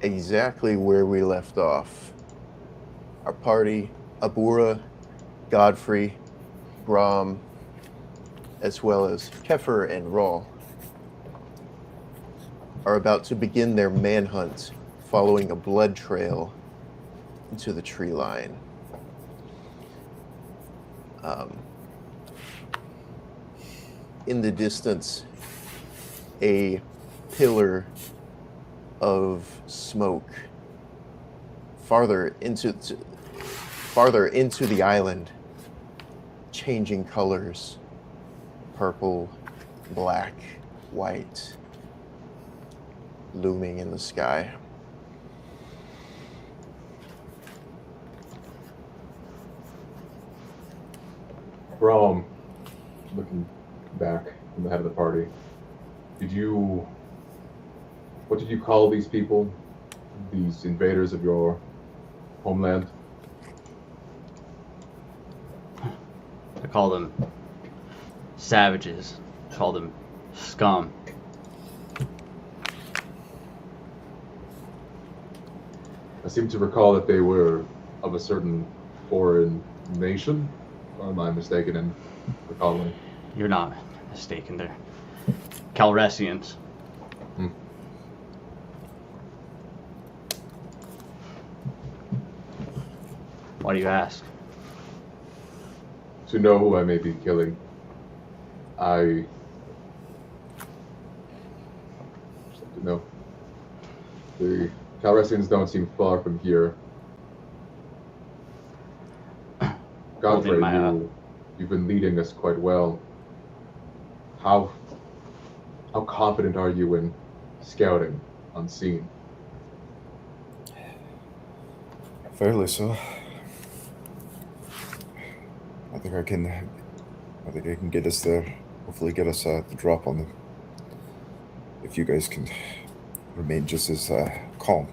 exactly where we left off. Our party, Abura, Godfrey, Brom, as well as Kefir and Rawl, are about to begin their manhunt following a blood trail into the tree line. In the distance, a pillar of smoke farther into the island, changing colors, purple, black, white, looming in the sky. Brom, looking back from the head of the party, what did you call these people? These invaders of your homeland? I call them savages. I call them scum. I seem to recall that they were of a certain foreign nation. Or am I mistaken in recalling? You're not mistaken. They're Calresians. Why do you ask? To know who I may be killing, I just like to know. The Calresians don't seem far from here. Godfrey, you've been leading us quite well. How confident are you in scouting unseen? Fairly so. I think I can get us there. Hopefully get us the drop on them. If you guys can remain just as calm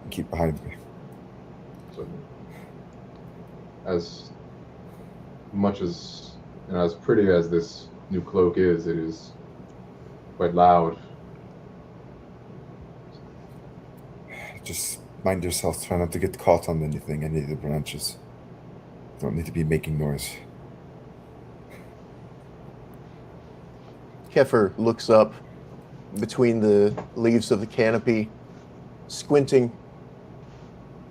and keep behind me. So, as much as and as pretty as this new cloak is, it is quite loud. Just mind yourself. Try not to get caught on anything, any of the branches. Don't need to be making noise. Kefir looks up between the leaves of the canopy, squinting.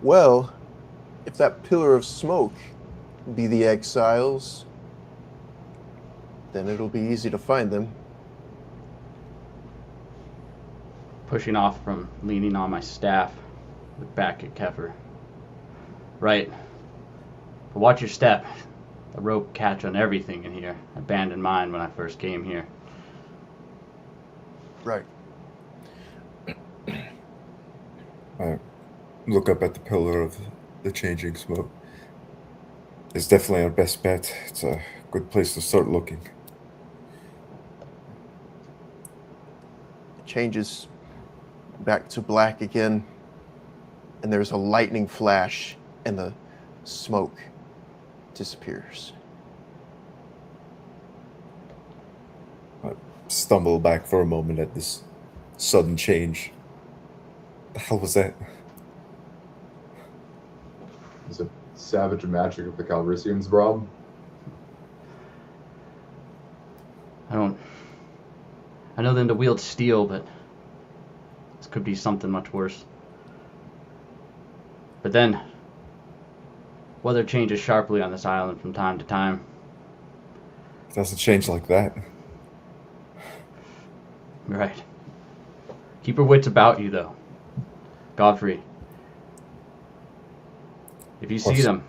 Well, if that pillar of smoke be the exiles, then it'll be easy to find them. Pushing off from leaning on my staff, look back at Kefir. Right. But watch your step. The rope catch on everything in here. I abandoned mine when I first came here. Right. I look up at the pillar of the changing smoke. It's definitely our best bet. It's a good place to start looking. It changes back to black again, and there's a lightning flash, and the smoke disappears. I stumble back for a moment at this sudden change. The hell was that? Is it savage magic of the Calrissians, Brom? I know them to wield steel, but this could be something much worse. But then, weather changes sharply on this island from time to time. It doesn't change like that. Right. Keep your wits about you, though. Godfrey. If you see them,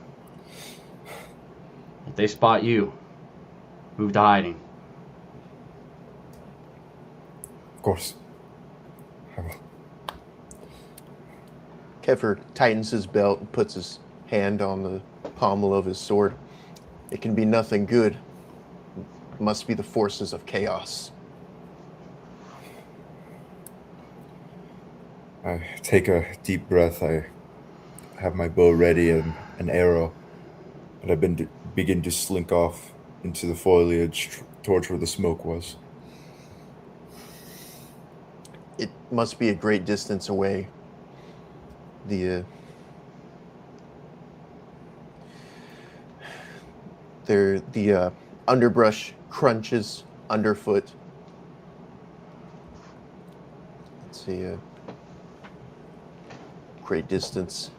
if they spot you, move to hiding. Of course. I will. Kefir tightens his belt and puts his hand on the pommel of his sword. It can be nothing good. It must be the forces of chaos. I take a deep breath. I have my bow ready and an arrow, but I begin to slink off into the foliage towards where the smoke was. It must be a great distance away. The underbrush crunches underfoot. Let's see, great distance.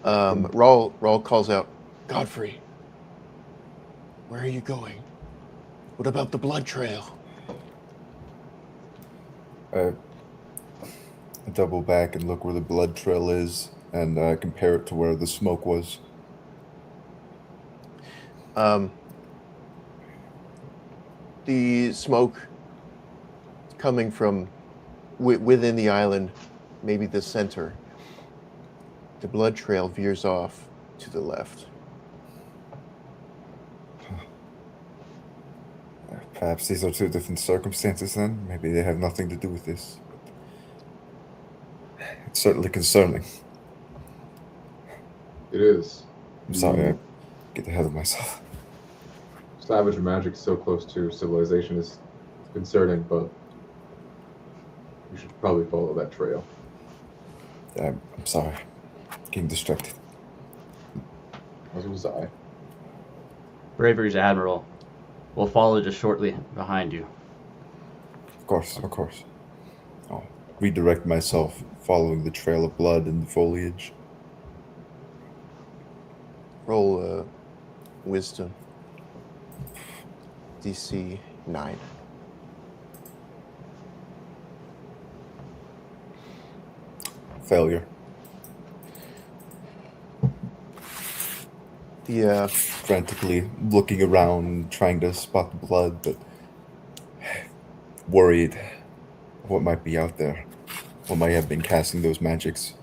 Rawl calls out, Godfrey, where are you going? What about the blood trail? I double back and look where the blood trail is and compare it to where the smoke was. The smoke coming from within the island, maybe the center. The blood trail veers off to the left. Perhaps these are two different circumstances then. Maybe they have nothing to do with this. It's certainly concerning. It is. I'm sorry, I get ahead of myself. Savage magic so close to civilization is concerning, but you should probably follow that trail. I'm sorry. Getting distracted. As was I. Bravery's Admiral will follow just shortly behind you. Of course, of course. I'll redirect myself following the trail of blood and the foliage. Roll wisdom. DC 9. Failure. The Frantically looking around, trying to spot the blood, but worried what might be out there. What might have been casting those magics.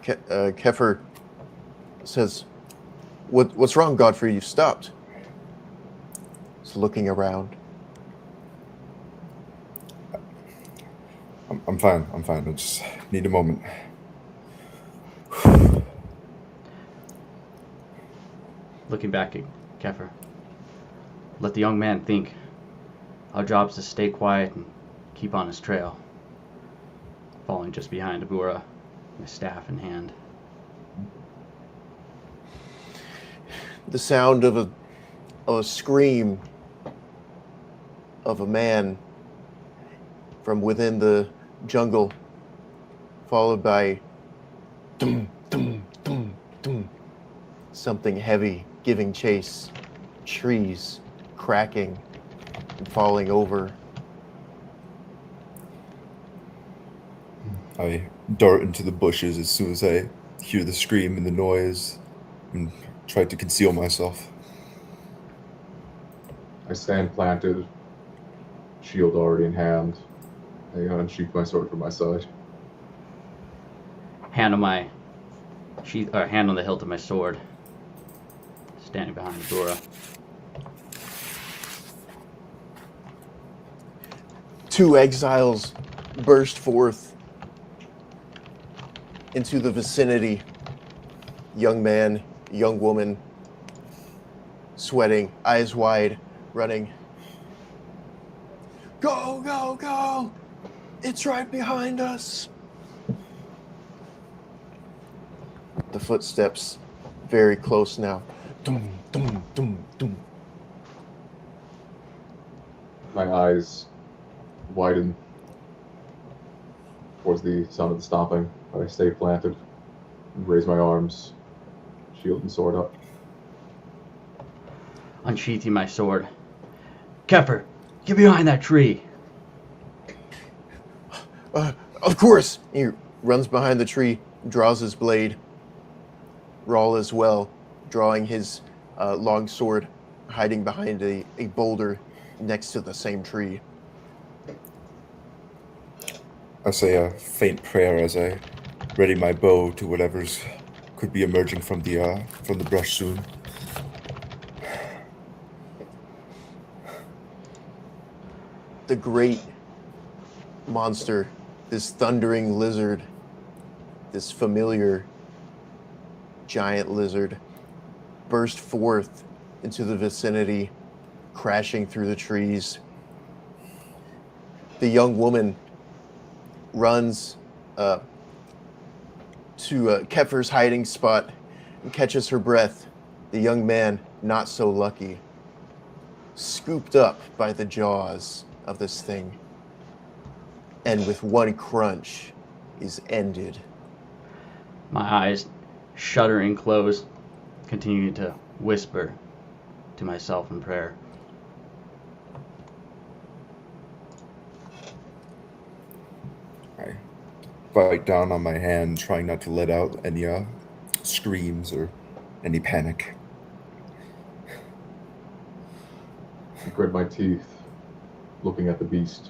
Kefir says, "What's wrong, Godfrey? You stopped." He's looking around. I'm fine. I'm fine. I just need a moment. Looking back at Kefir. Let the young man think. Our job's to stay quiet and keep on his trail. Following just behind Abura, my staff in hand. The sound of a scream of a man from within the jungle, followed by dum dum dum dum, something heavy giving chase, trees cracking and falling over. I dart into the bushes as soon as I hear the scream and the noise and try to conceal myself. I stand planted, shield already in hand. I unsheath my sword from my side. Hand on my sheath, or hand on the hilt of my sword. Standing behind Abura. Two exiles burst forth into the vicinity. Young man, young woman, sweating, eyes wide, running. Go, go, go! It's right behind us! The footsteps very close now. Dum, dum, dum, dum. My eyes widen towards the sound of the stomping, but I stay planted and raise my arms, shield and sword up. Unsheathing my sword. Kefir, get behind that tree! Of course! He runs behind the tree, draws his blade. Rawl as well, drawing his long sword, hiding behind a boulder next to the same tree. I say a faint prayer as I ready my bow to whatever's could be emerging from the brush soon. The great monster, this thundering lizard, this familiar, giant lizard burst forth into the vicinity, crashing through the trees. The young woman runs to Kefir's hiding spot and catches her breath. The young man, not so lucky, scooped up by the jaws of this thing, and with one crunch is ended. My eyes shuddering closed, continuing to whisper to myself in prayer. I bite down on my hand, trying not to let out any screams or any panic. I grit my teeth, looking at the beast.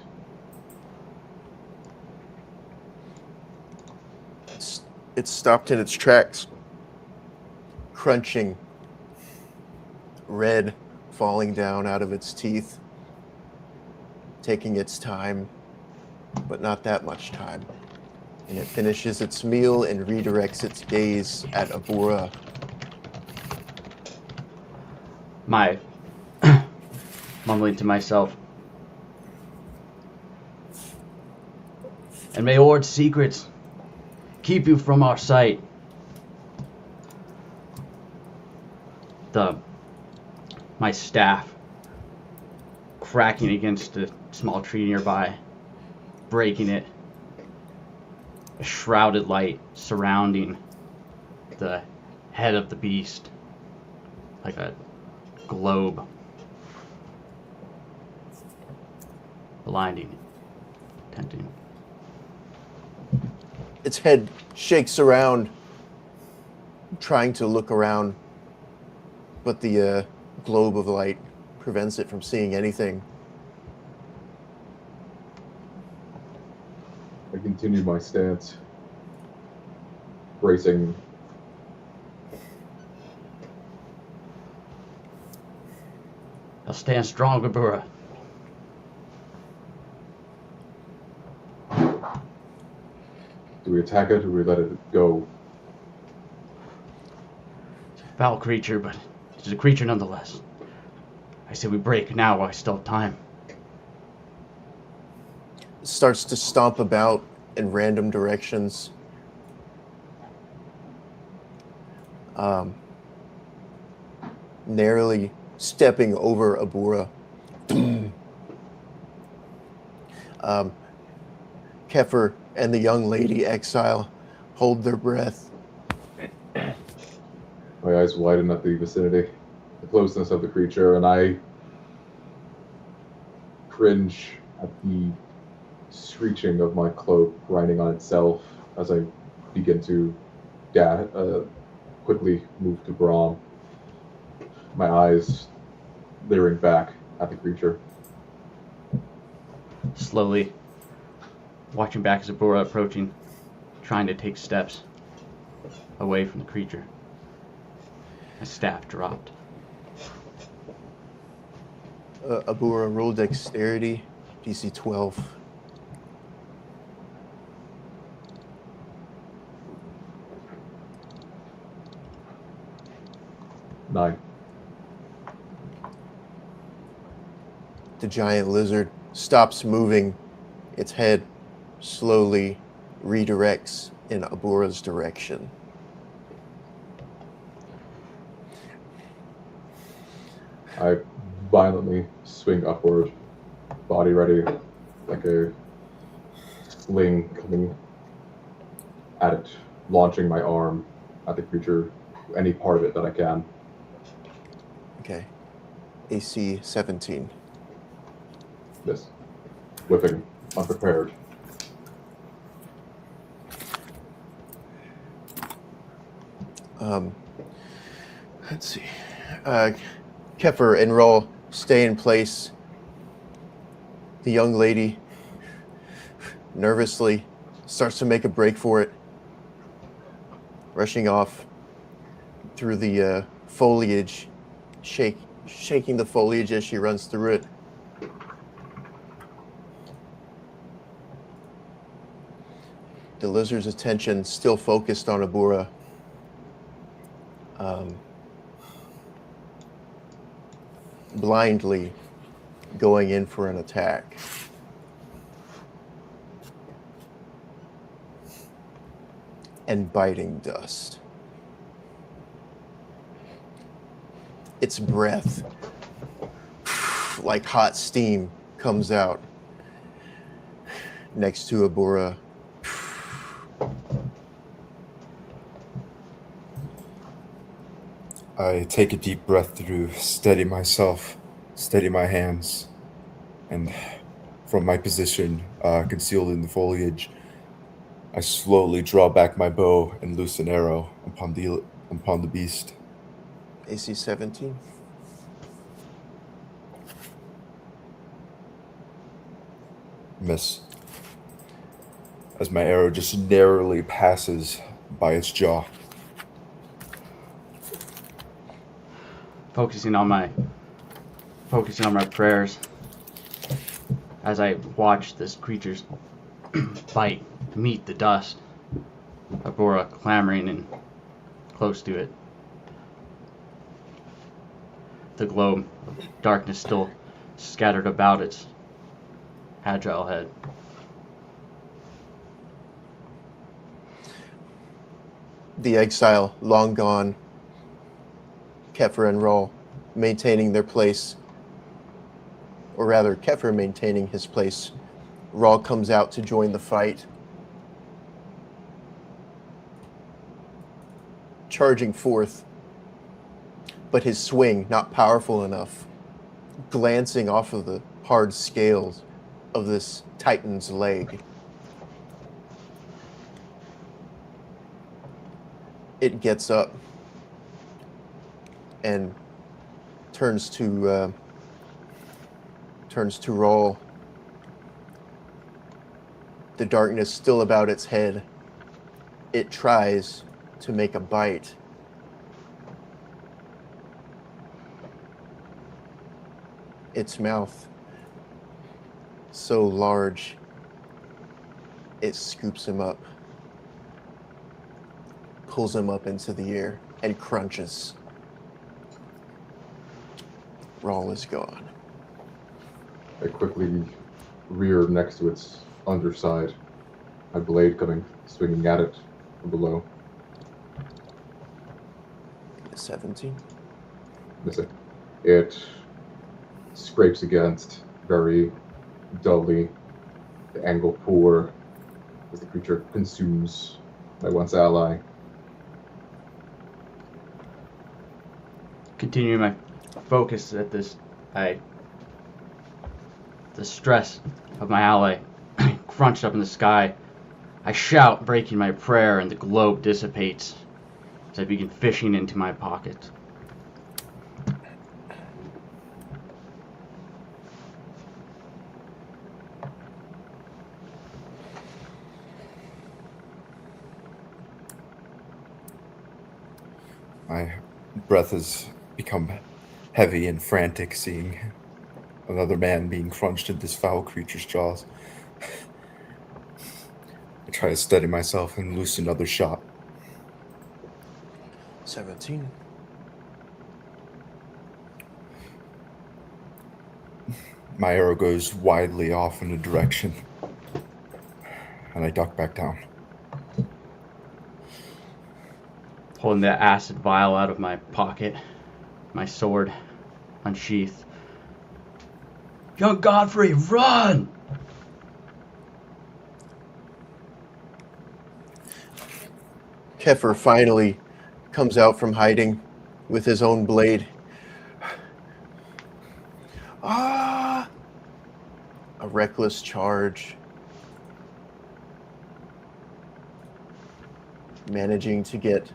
It stopped in its tracks, crunching, red falling down out of its teeth, taking its time, but not that much time. And it finishes its meal and redirects its gaze at Abura. My mumbling to myself. And may Ord's secrets keep you from our sight. My staff cracking against a small tree nearby, breaking it. A shrouded light surrounding the head of the beast, like a globe, blinding, tempting. Its head shakes around, trying to look around, but the globe of light prevents it from seeing anything. I continue my stance, bracing. I'll stand strong, Abura. Do we attack it or do we let it go? It's a foul creature, but it's a creature nonetheless. I say we break now while I still have time. It starts to stomp about in random directions. Narrowly stepping over Abura. Kefir and the young lady exile hold their breath. My eyes widen at the vicinity, the closeness of the creature, and I cringe at the screeching of my cloak grinding on itself as I begin to quickly move to Brahm, my eyes leering back at the creature. Slowly, watching back as Abura approaching, trying to take steps away from the creature. My staff dropped. Abura, roll dexterity, DC 12. Nine. The giant lizard stops moving. Its head slowly redirects in Abura's direction. I violently swing upward, body ready, like a sling coming at it, launching my arm at the creature, any part of it that I can. Okay. AC 17. This. Whipping, unprepared. Let's see. Kefir and Roll stay in place. The young lady nervously starts to make a break for it, rushing off through the foliage, shaking the foliage as she runs through it. The lizard's attention still focused on Abura. blindly going in for an attack. And biting dust. Its breath, like hot steam, comes out next to Abura. I take a deep breath to steady myself, steady my hands, and from my position, concealed in the foliage, I slowly draw back my bow and loose an arrow upon the beast. AC 17. Miss. As my arrow just narrowly passes by its jaw. Focusing on my prayers as I watch this creature's bite meet the dust. Abora clamoring and close to it. The globe of darkness still scattered about its agile head. The exile long gone. Kefir and Rawl maintaining their place, or rather Kefir maintaining his place. Rawl comes out to join the fight, charging forth, but his swing not powerful enough, glancing off of the hard scales of this titan's leg. It gets up and turns to Rawl. The darkness still about its head. It tries to make a bite. Its mouth so large, it scoops him up, pulls him up into the air, and crunches. Rawl is gone. I quickly rear next to its underside, my blade swinging at it from below. 17. Missing. It scrapes against very dully. The angle poor as the creature consumes my once ally. Continuing my focus at this, the stress of my ally crunched up in the sky. I shout, breaking my prayer, and the globe dissipates as I begin fishing into my pocket. My breath has become heavy and frantic, seeing another man being crunched in this foul creature's jaws. I try to steady myself and loose another shot. 17. My arrow goes widely off in a direction, and I duck back down. Pulling the acid vial out of my pocket, my sword unsheathed. Young Godfrey, run! Kefir finally comes out from hiding with his own blade. Ah! A reckless charge. Managing to get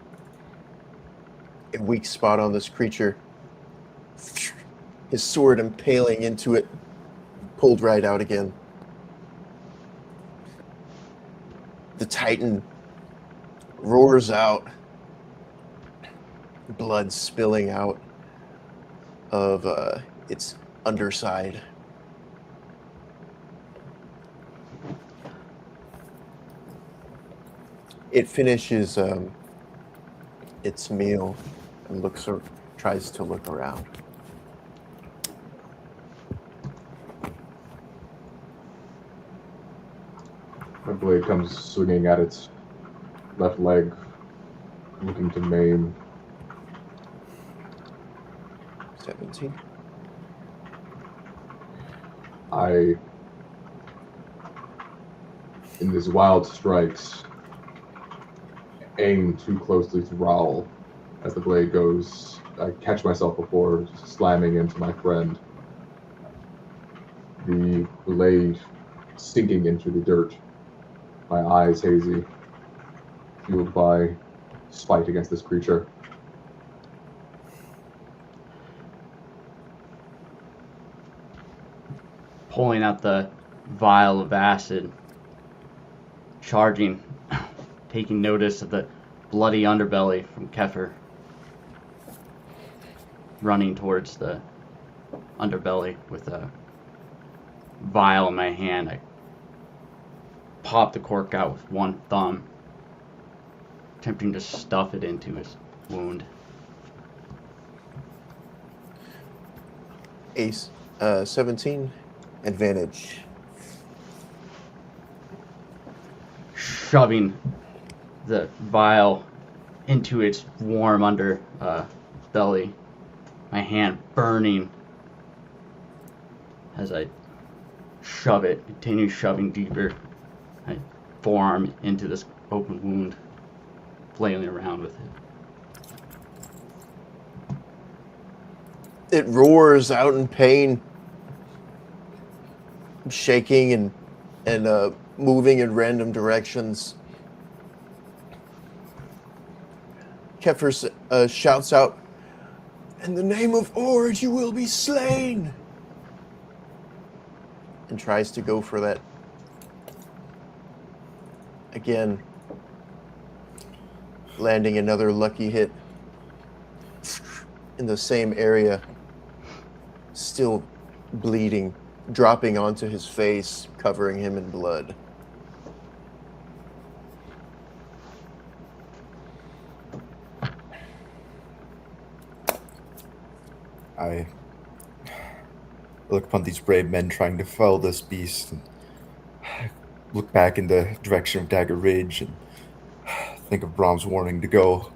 a weak spot on this creature. His sword impaling into it, pulled right out again. The Titan roars out, blood spilling out of its underside. It finishes its meal and tries to look around. My blade comes swinging at its left leg, looking to maim. 17. In these wild strikes, aim too closely to Raoul as the blade goes. I catch myself before slamming into my friend. The blade sinking into the dirt, my eyes hazy, fueled by spite against this creature. Pulling out the vial of acid, charging, taking notice of the bloody underbelly from Kefir, running towards the underbelly with a vial in my hand. I pop the cork out with one thumb, attempting to stuff it into his wound. Ace, 17, advantage. Shoving the vial into its warm under belly, my hand burning as I shove it, continue shoving deeper, my forearm into this open wound, flailing around with it. It roars out in pain, shaking and moving in random directions. Kefir shouts out, "In the name of Ord, you will be slain!" And tries to go for that. Again, landing another lucky hit in the same area, still bleeding, dropping onto his face, covering him in blood. I look upon these brave men trying to fell this beast and look back in the direction of Dagger Ridge and think of Brom's warning to go.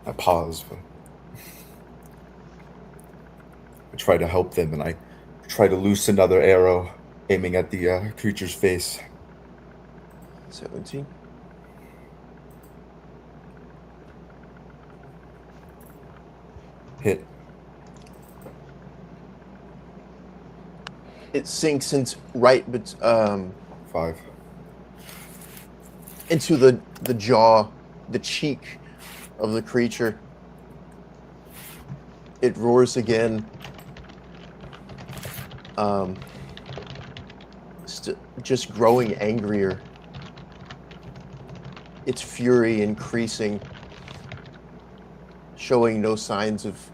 I pause. I try to help them, and I try to loose another arrow, aiming at the creature's face. 17. Hit. It sinks into but 5. into the jaw, the cheek of the creature. It roars again. Just growing angrier. Its fury increasing, showing no signs of,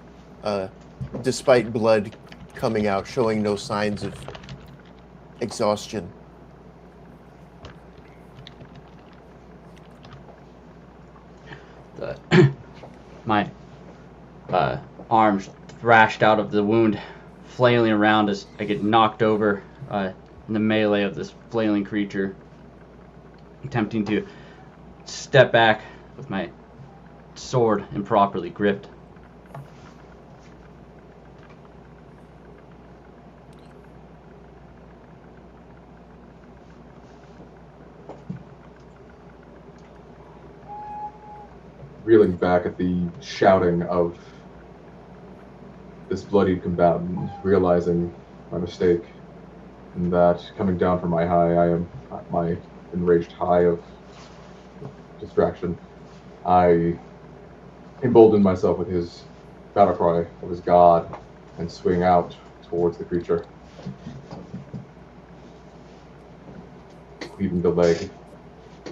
despite blood coming out, showing no signs of exhaustion. My arms thrashed out of the wound, flailing around as I get knocked over in the melee of this flailing creature, attempting to step back with my sword improperly gripped. Reeling back at the shouting of this bloodied combatant, realizing my mistake, and that coming down from my high, I am at my enraged high of distraction. I embolden myself with his battle cry of his god and swing out towards the creature, leaving the leg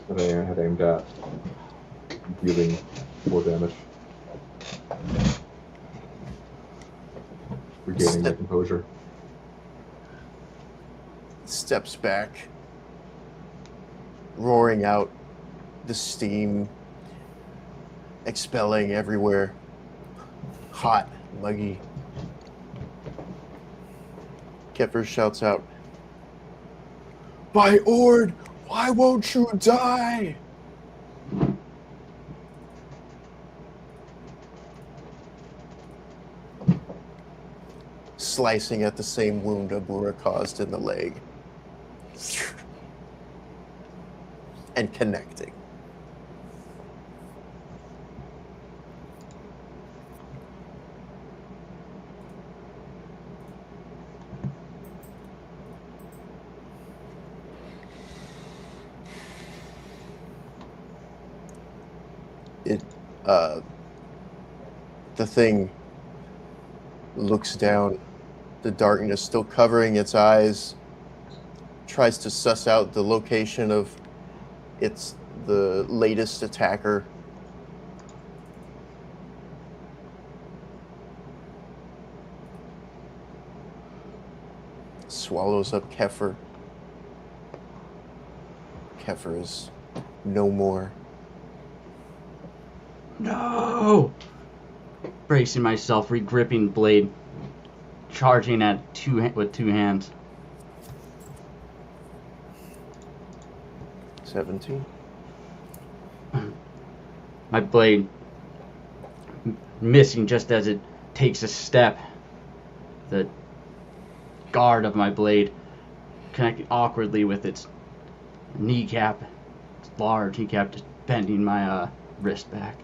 that I had aimed at, dealing more damage. Regaining my composure. Steps back, roaring out the steam expelling everywhere. Hot, muggy. Kefir shouts out, "By Ord, why won't you die?" Slicing at the same wound Abura caused in the leg. And connecting. The thing looks down, the darkness still covering its eyes, tries to suss out the location of the latest attacker. Swallows up Kefir. Kefir is no more. No! Bracing myself, regripping blade, charging at with two hands. 17. My blade missing just as it takes a step. The guard of my blade connecting awkwardly with its kneecap, its large kneecap, just bending my wrist back.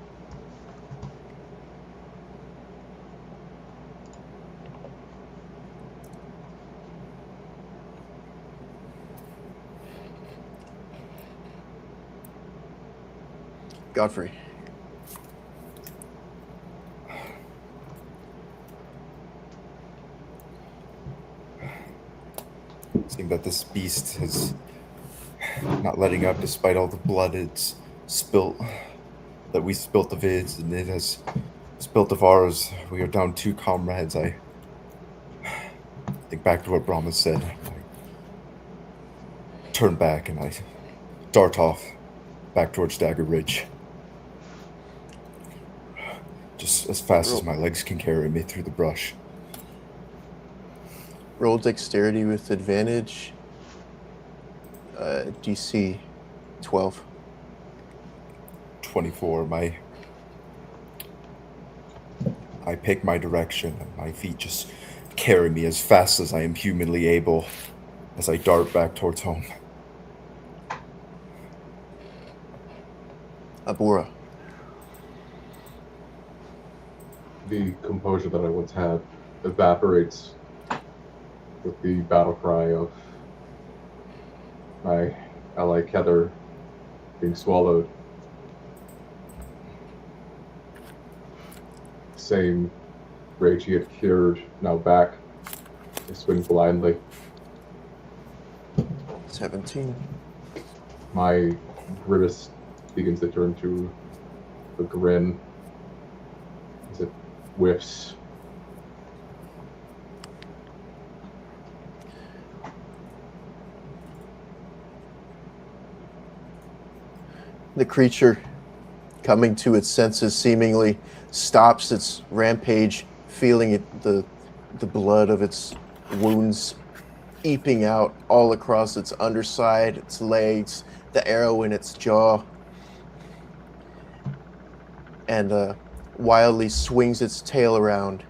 Godfrey. Seeing that this beast is not letting up despite all the blood it's spilt, that we spilt of his, and it has spilt of ours. We are down 2 comrades. I think back to what Brahma said. I turn back and I dart off back towards Dagger Ridge. Just as fast as my legs can carry me through the brush. Roll dexterity with advantage. DC 12. 24. I pick my direction, and my feet just carry me as fast as I am humanly able as I dart back towards home. Abura. The composure that I once had evaporates with the battle cry of my ally Kether being swallowed. Same rage he had cured, now back. I swing blindly. 17. My grimace begins to turn to a grin as it whiffs. The creature, coming to its senses, seemingly stops its rampage, feeling the blood of its wounds eeping out all across its underside, its legs, the arrow in its jaw, and wildly swings its tail around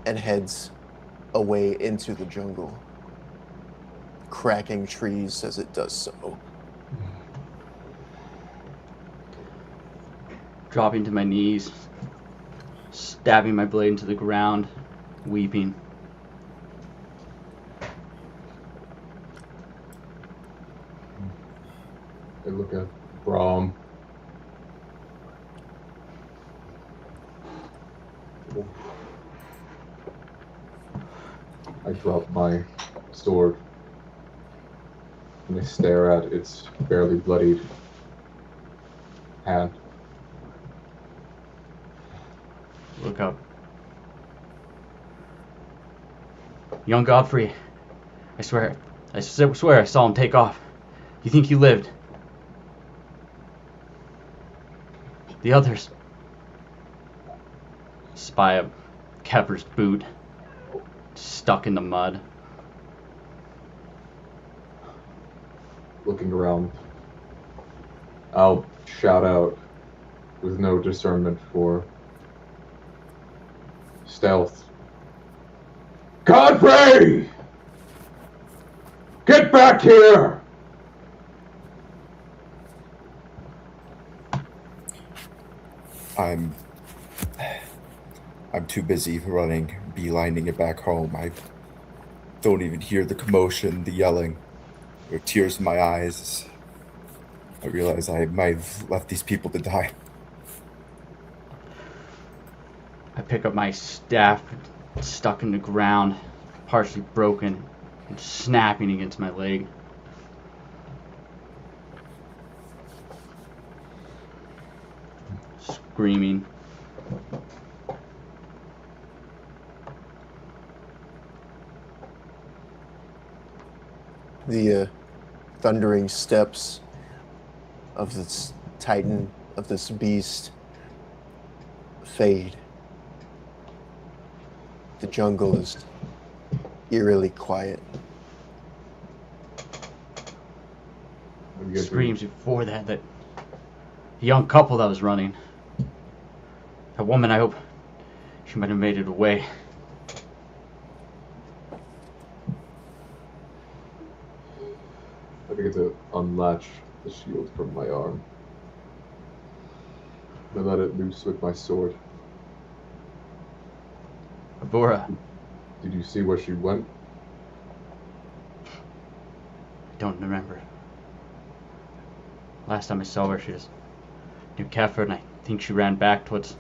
and heads away into the jungle, cracking trees as it does so. Dropping to my knees, stabbing my blade into the ground, weeping. I look at Brahm. I drop my sword and I stare at its barely bloodied hand. Look up. Young Godfrey, I swear I saw him take off. You think you lived? The others spy a Kefir's boot stuck in the mud. Looking around, I'll shout out with no discernment for stealth. Godfrey! Get back here! I'm too busy running, beelining it back home. I don't even hear the commotion, the yelling. There are tears in my eyes. I realize I might have left these people to die. I pick up my staff, stuck in the ground, partially broken, and snapping against my leg. Screaming. The thundering steps of this titan, of this beast, fade. The jungle is eerily quiet. Screams before that young couple that was running. That woman, I hope she might have made it away. I begin to unlatch the shield from my arm. And let it loose with my sword. Abura, Did you see where she went? I don't remember. Last time I saw her, she was near Kefir, and I think she ran back towards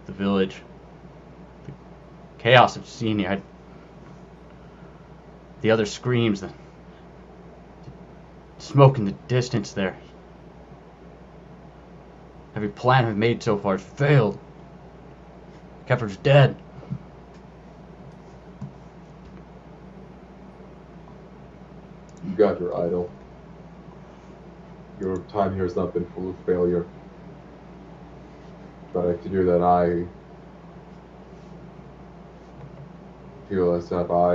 the village. The chaos of seeing you, the other screams, the smoke in the distance there. Every plan I've made so far has failed. Kefir's dead. You got your idol. Your time here has not been full of failure. But I figure that I feel as if I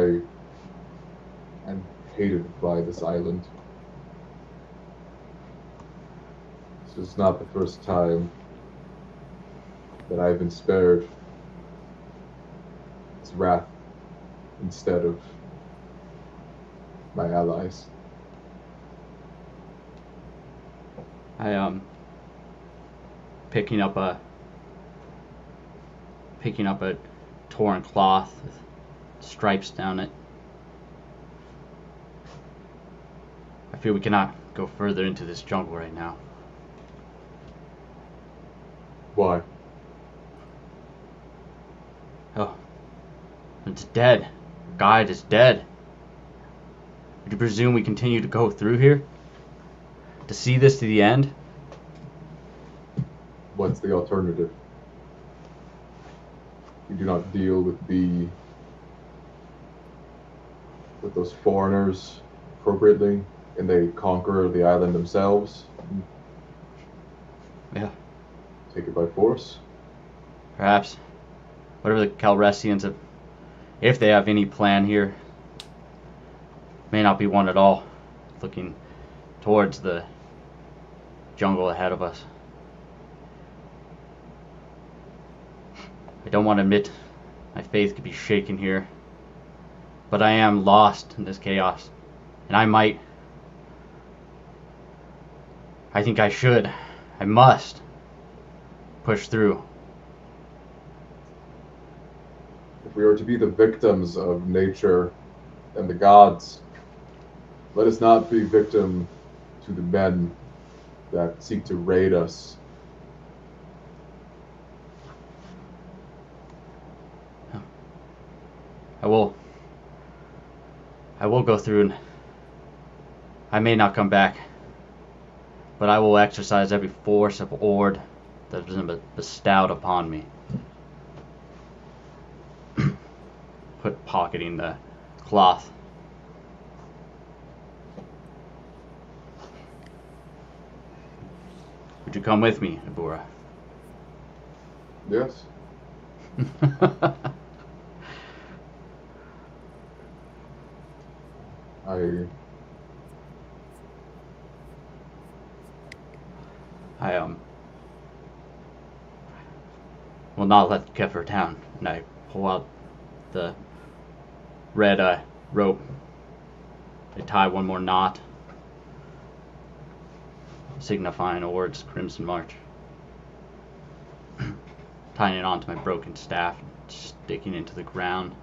am hated by this island. This is not the first time that I've been spared its wrath instead of my allies. I picking up a torn cloth with stripes down it. I feel we cannot go further into this jungle right now. Why? Oh, it's dead. Our guide is dead. Would you presume we continue to go through here? To see this to the end? What's the alternative? You do not deal with those foreigners appropriately, and they conquer the island themselves. Yeah, Take it by force. perhaps. Whatever the Calresians have, if they have any plan here, may not be one at all. Looking towards the jungle ahead of us. I don't want to admit my faith could be shaken here, but I am lost in this chaos, and I think I should, I must push through. If we are to be the victims of nature and the gods, let us not be victim to the men that seek to raid us. I will go through, and I may not come back, but I will exercise every force of Ord that has been bestowed upon me. Pocketing the cloth. Would you come with me, Abura? Yes. I I will not let Kefir down, and I pull out the red rope. I tie one more knot, signifying Ord's Crimson March. Tying it onto my broken staff, sticking into the ground.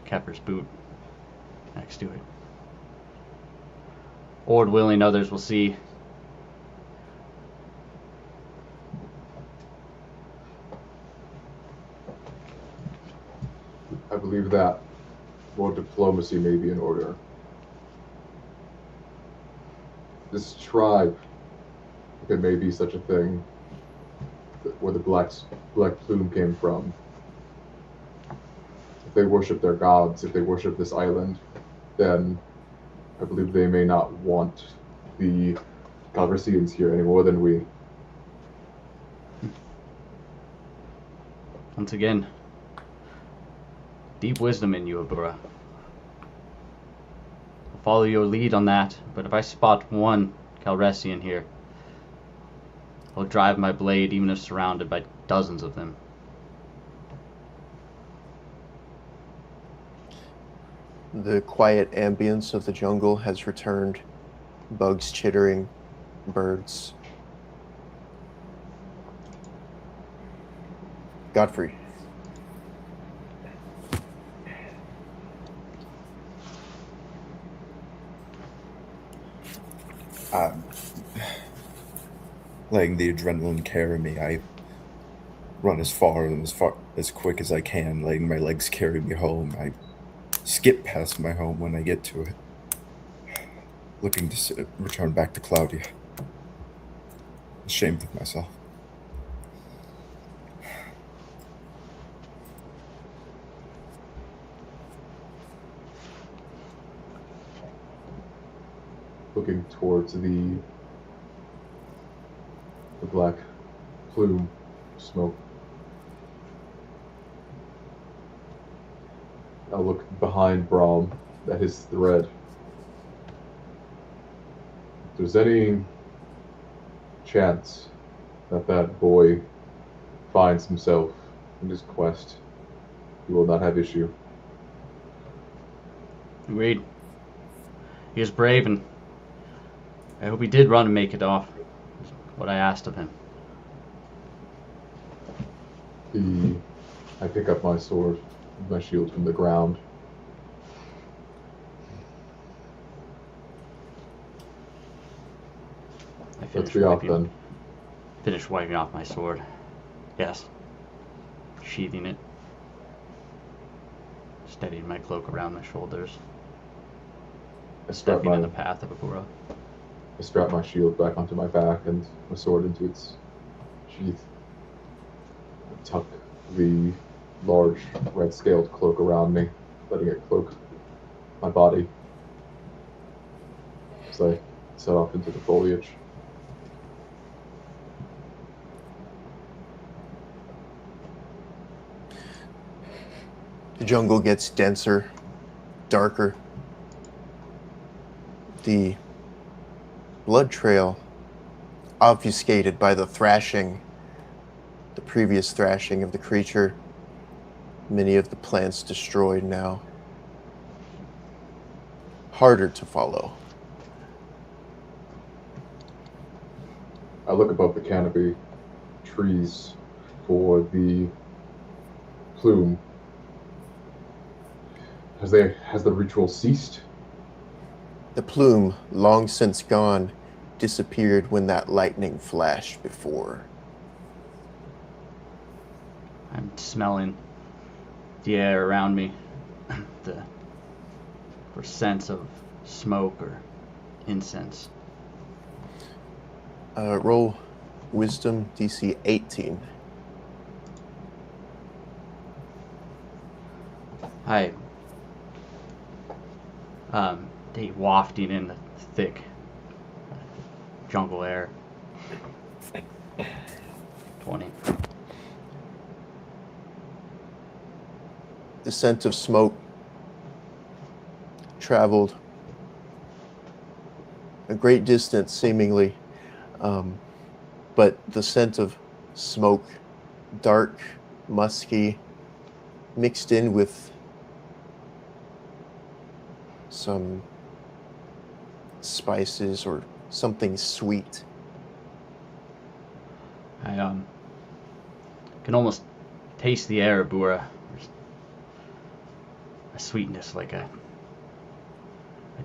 Kefir's boot next to it. Ord willing, others will see. believe that more diplomacy may be in order. This tribe, if it may be such a thing, where the black plume came from, if they worship their gods, if they worship this island, then I believe they may not want the Calrissians here any more than we. Once again, deep wisdom in you, Abura. I'll follow your lead on that, but if I spot one Calrissian here, I'll drive my blade even if surrounded by dozens of them. The quiet ambience of the jungle has returned. Bugs chittering, birds. Godfrey. Letting the adrenaline carry me, I run as far and as quick as I can, letting my legs carry me home. I skip past my home when I get to it, looking to return back to Claudia. Ashamed of myself. Looking towards the black plume smoke. I'll look behind Braum at his thread. If there's any chance that that boy finds himself in his quest, he will not have issue. Agreed. He was brave, and I hope he did run and make it off. That's what I asked of him. I pick up my sword, my shield from the ground. Let's be off then. Finish wiping off my sword. Yes. Sheathing it. Steadying my cloak around my shoulders. Stepping in the path of Abura. I strap my shield back onto my back and my sword into its sheath. I tuck the large red-scaled cloak around me, letting it cloak my body as I set off into the foliage. The jungle gets denser, darker. The blood trail, obfuscated by the thrashing, the previous thrashing of the creature. Many of the plants destroyed now. Harder to follow. I look above the canopy, trees for the plume. Has the ritual ceased? The plume, long since gone, disappeared when that lightning flashed before. I'm smelling the air around me, for sense of smoke or incense. Roll Wisdom DC 18. They wafting in the thick jungle air. 20. The scent of smoke traveled a great distance, seemingly, but the scent of smoke, dark, musky, mixed in with some spices or something sweet. I can almost taste the air, Bura. A sweetness like a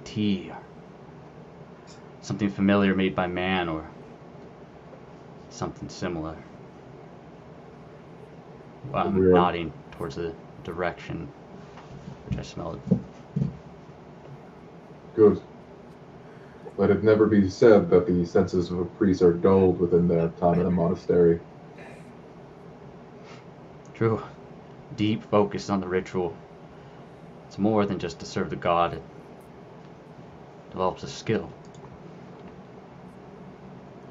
tea, or something familiar made by man, or something similar. I'm Weird. nodding towards the direction which I smelled. Good. Let it never be said that the senses of a priest are dulled within their time in a monastery. True. Deep focus on the ritual. It's more than just to serve the god. It develops a skill.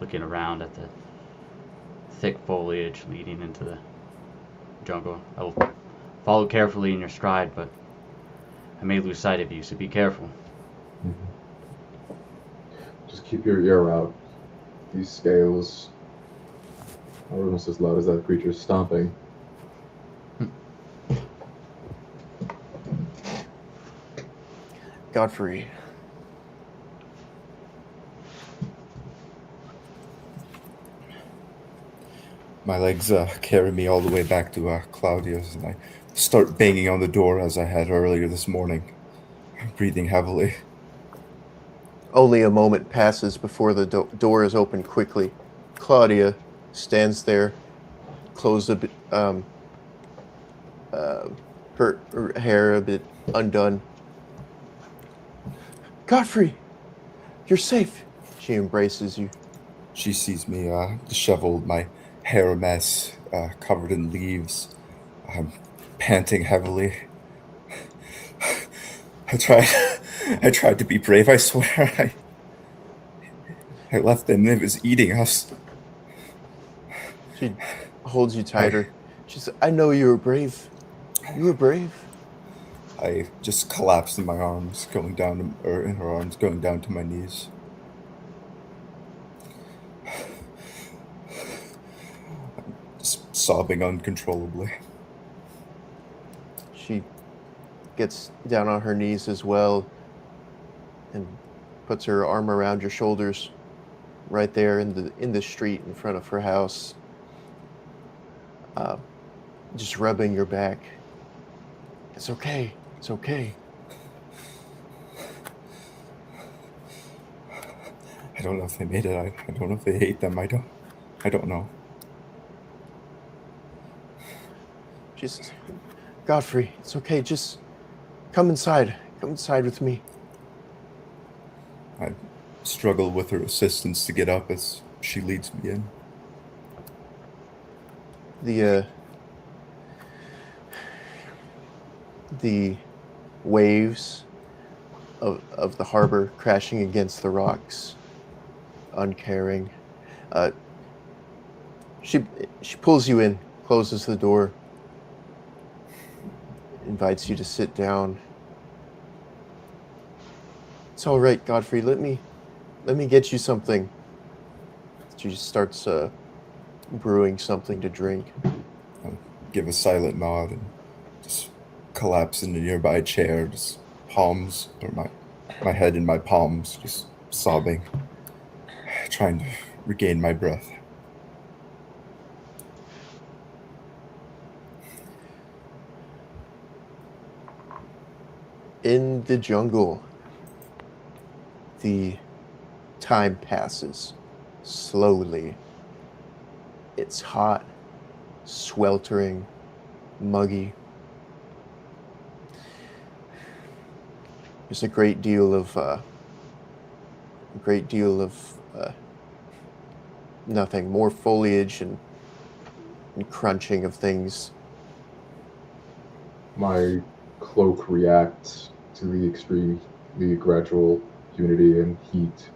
Looking around at the thick foliage leading into the jungle. I will follow carefully in your stride, but I may lose sight of you, so be careful. Just keep your ear out. These scales are almost as loud as that creature's stomping. Godfrey. My legs carry me all the way back to Claudia's, and I start banging on the door as I had earlier this morning, breathing heavily. Only a moment passes before the door is opened quickly. Claudia stands there, clothes a bit, her hair a bit undone. Godfrey, you're safe. She embraces you. She sees me disheveled, my hair a mess, covered in leaves. I'm panting heavily. I tried to be brave, I swear. I left them, it was eating us. She holds you tighter. She says, I know you were brave. You were brave. I just collapsed in my arms, in her arms, going down to my knees. Just sobbing uncontrollably. She gets down on her knees as well and puts her arm around your shoulders right there in the street in front of her house, just rubbing your back. It's okay. It's okay. I don't know if they made it. I don't know if they hate them. I don't know. She says, Godfrey, it's okay. Just come inside. Come inside with me. I struggle with her assistance to get up as she leads me in. The waves of the harbor crashing against the rocks, uncaring. She pulls you in, closes the door, invites you to sit down. It's all right, Godfrey. Let me get you something. She just starts brewing something to drink. I give a silent nod and just collapse in a nearby chair, just palms, or my head in my palms, just sobbing, trying to regain my breath. In the jungle, the time passes slowly. It's hot, sweltering, muggy. There's a great deal of nothing, more foliage and crunching of things. My cloak reacts to the gradual humidity and heat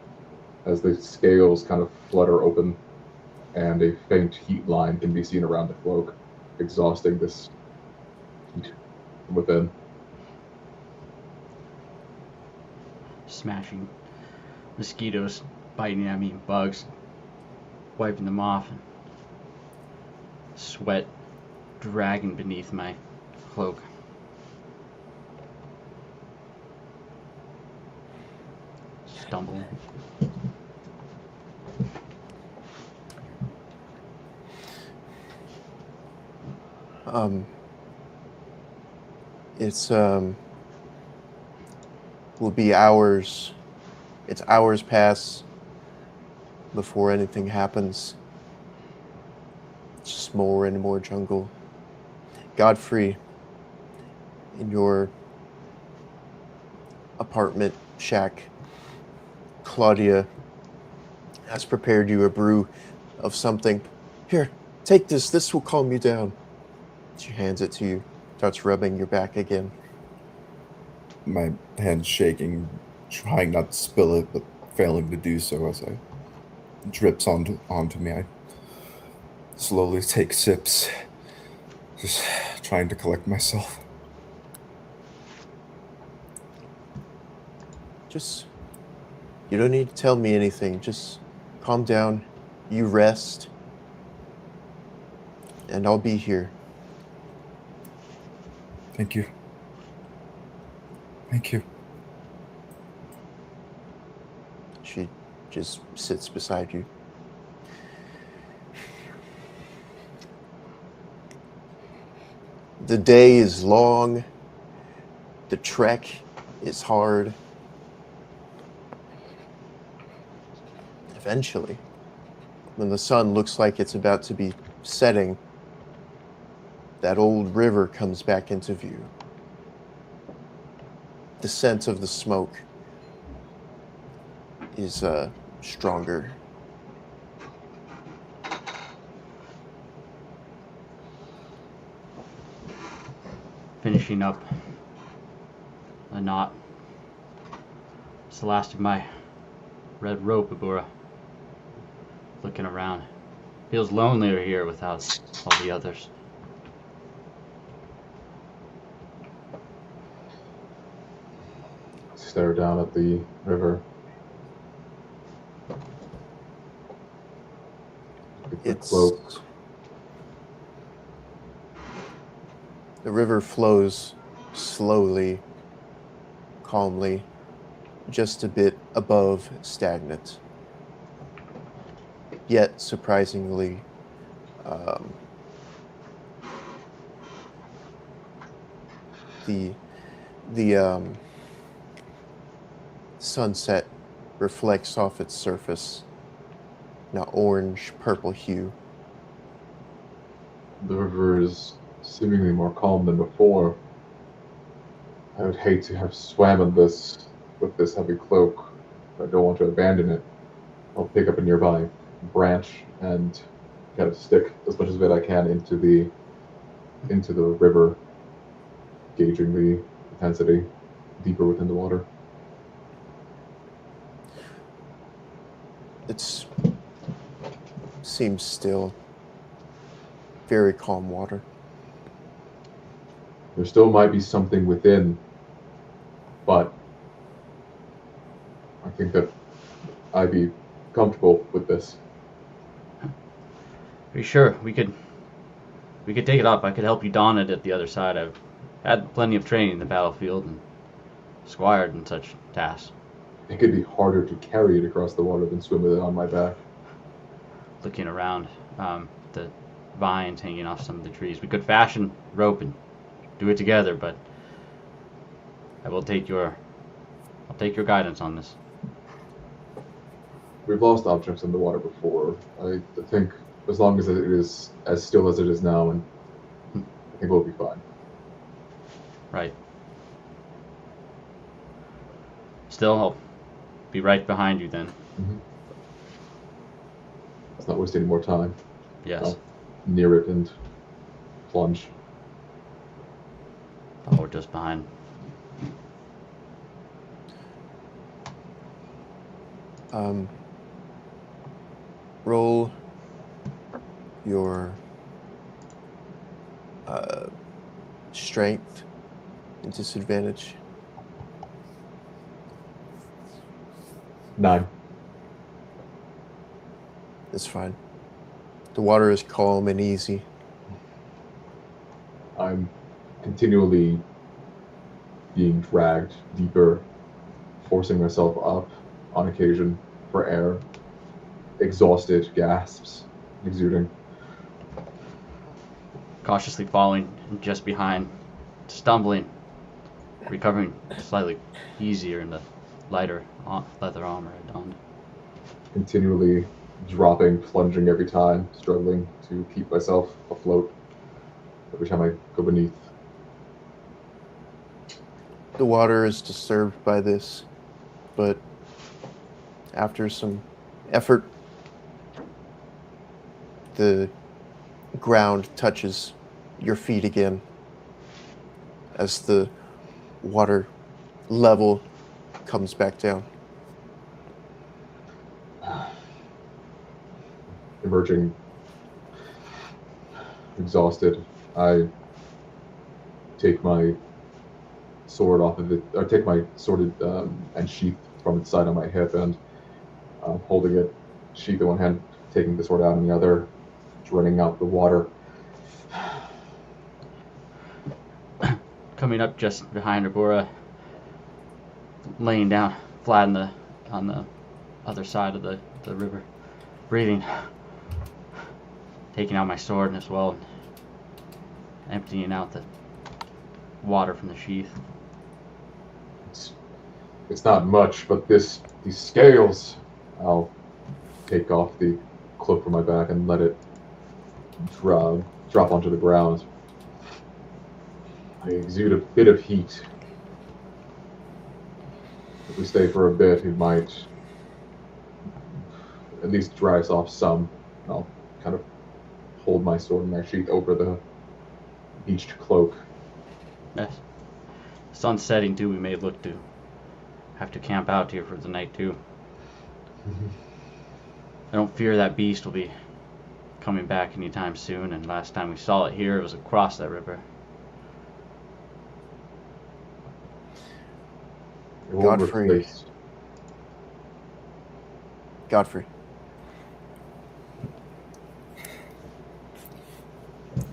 as the scales kind of flutter open and a faint heat line can be seen around the cloak, exhausting this heat. from within. Smashing mosquitoes biting at me, bugs, wiping them off, sweat dragging beneath my cloak. Stumbling. It's will be hours. It's hours pass before anything happens. It's just more and more jungle. Godfrey, in your apartment shack, Claudia has prepared you a brew of something. Here, take this. This will calm you down. She hands it to you, starts rubbing your back again. My hand's shaking, trying not to spill it, but failing to do so as it drips onto me. I slowly take sips, just trying to collect myself. Just, you don't need to tell me anything. Just calm down. You rest. And I'll be here. Thank you. Thank you. She just sits beside you. The day is long. The trek is hard. Eventually, when the sun looks like it's about to be setting, that old river comes back into view. The scent of the smoke is stronger. Finishing up a knot. It's the last of my red rope, Agora. Looking around. Feels lonelier here without all the others. Stare down at the river. It's cloak. The river flows slowly, calmly, just a bit above stagnant. Yet surprisingly, the sunset reflects off its surface, an orange purple hue. The river is seemingly more calm than before. I would hate to have swam in this with this heavy cloak. I don't want to abandon it. I'll pick up a nearby branch and kind of stick as much of it I can into the river, gauging the intensity deeper within the water. It seems still. Very calm water. There still might be something within, but I think that I'd be comfortable with this. Are you sure? We could take it up. I could help you don it at the other side. I've had plenty of training in the battlefield and squired in such tasks. It could be harder to carry it across the water than swim with it on my back. Looking around, the vines hanging off some of the trees. We could fashion rope and do it together, but I'll take your guidance on this. We've lost objects in the water before. I think as long as it is as still as it is now, and I think we'll be fine. Right. Still, I'll be right behind you then. Mm-hmm. Let's not waste any more time. Yes. I'll near it and plunge. Oh, just behind. Roll your strength Disadvantage. 9. It's fine. The water is calm and easy. I'm continually being dragged deeper, forcing myself up on occasion for air. Exhausted gasps exuding. Cautiously falling just behind, stumbling, recovering slightly easier in the lighter leather armor I donned. Continually dropping, plunging every time, struggling to keep myself afloat every time I go beneath. The water is disturbed by this, but after some effort, the ground touches your feet again as the water level comes back down. Emerging exhausted, I take my sword off of it. I take my sword and sheath from its side on my hip, and holding it, sheath in one hand, taking the sword out in the other, draining out the water. Coming up just behind Agora, laying down flat on the other side of the river, breathing, taking out my sword as well, and emptying out the water from the sheath. It's not much, but these scales. I'll take off the cloak from my back and let it drop onto the ground. I exude a bit of heat. If we stay for a bit, it might at least dry us off some. I'll kind of hold my sword and my sheath over the beached cloak. Yes. Sun's setting too. We may look to have to camp out here for the night too. I don't fear that beast will be coming back anytime soon, and last time we saw it here, it was across that river. It won't Godfrey. replace. Godfrey.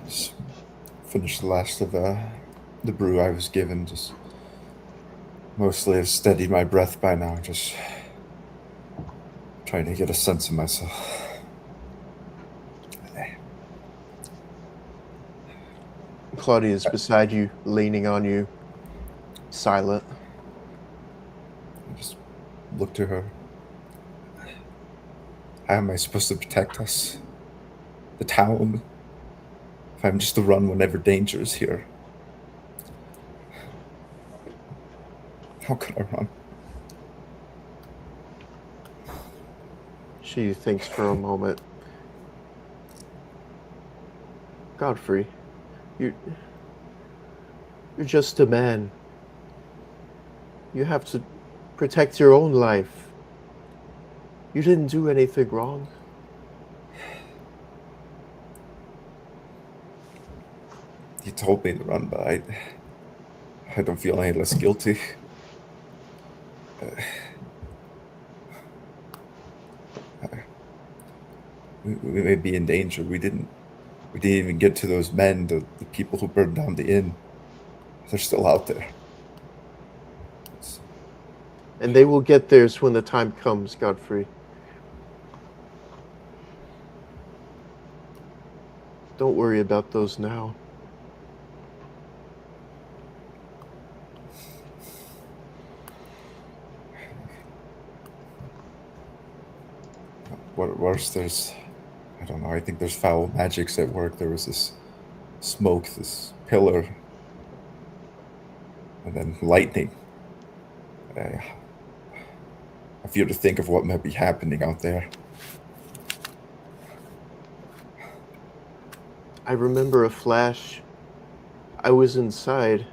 Just finished the last of the brew I was given. Just mostly have steadied my breath by now. Just trying to get a sense of myself. Claudia is beside you, leaning on you, silent. I just look to her. How am I supposed to protect us? The town? If I'm just to run whenever danger is here. How could I run? She thinks for a moment. Godfrey, you're just a man. You have to protect your own life. You didn't do anything wrong. You told me to run, but I don't feel any less guilty. We may be in danger. We didn't even get to those men, the people who burned down the inn. They're still out there. And they will get theirs when the time comes, Godfrey. Don't worry about those now. What worse, I don't know, I think there's foul magics at work. There was this smoke, this pillar, and then lightning. I fear to think of what might be happening out there. I remember a flash. I was inside.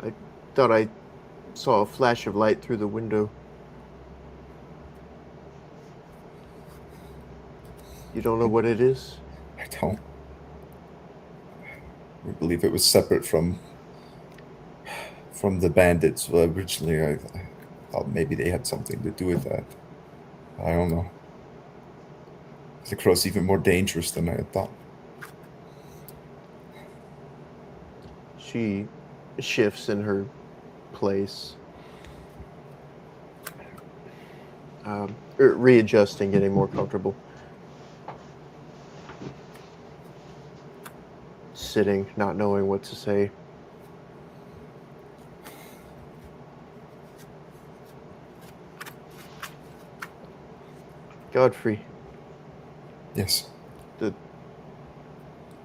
I thought I saw a flash of light through the window. You don't know what it is? I don't. We believe it was separate from from the bandits. Well, originally, I thought maybe they had something to do with that. I don't know. The crow's even more dangerous than I had thought. She shifts in her place, readjusting, getting more comfortable. Sitting, not knowing what to say. Godfrey, Yes. the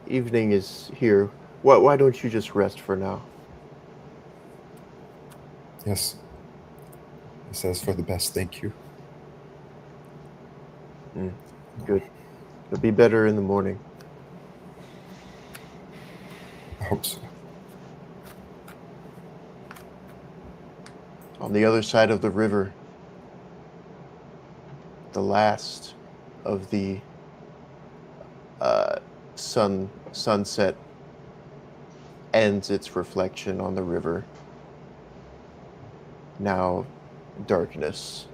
evening is here. Why don't you just rest for now? Yes. He says for the best. Thank you. Good. It'll be better in the morning. I hope so. On the other side of the river, the last of the sunset ends its reflection on the river. Now, darkness.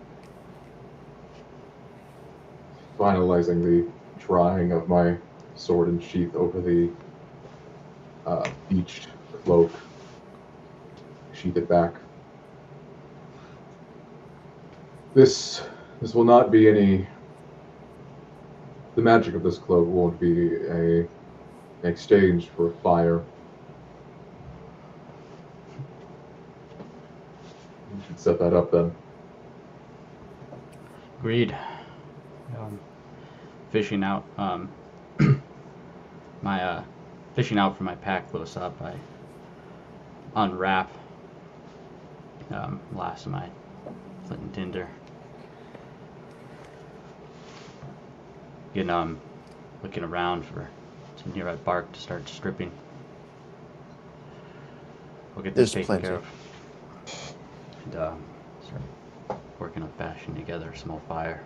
Finalizing the drying of my sword and sheath over the beached cloak. Sheath it back. This will not be any. The magic of this cloak won't be an exchange for fire. You should set that up then. Agreed. Fishing out fishing out from my pack close up, I unwrap last of my flint and tinder. Again, looking around for some nearby bark to start stripping. We'll get this There's taken plenty. care of. And start working on fashioning together a small fire.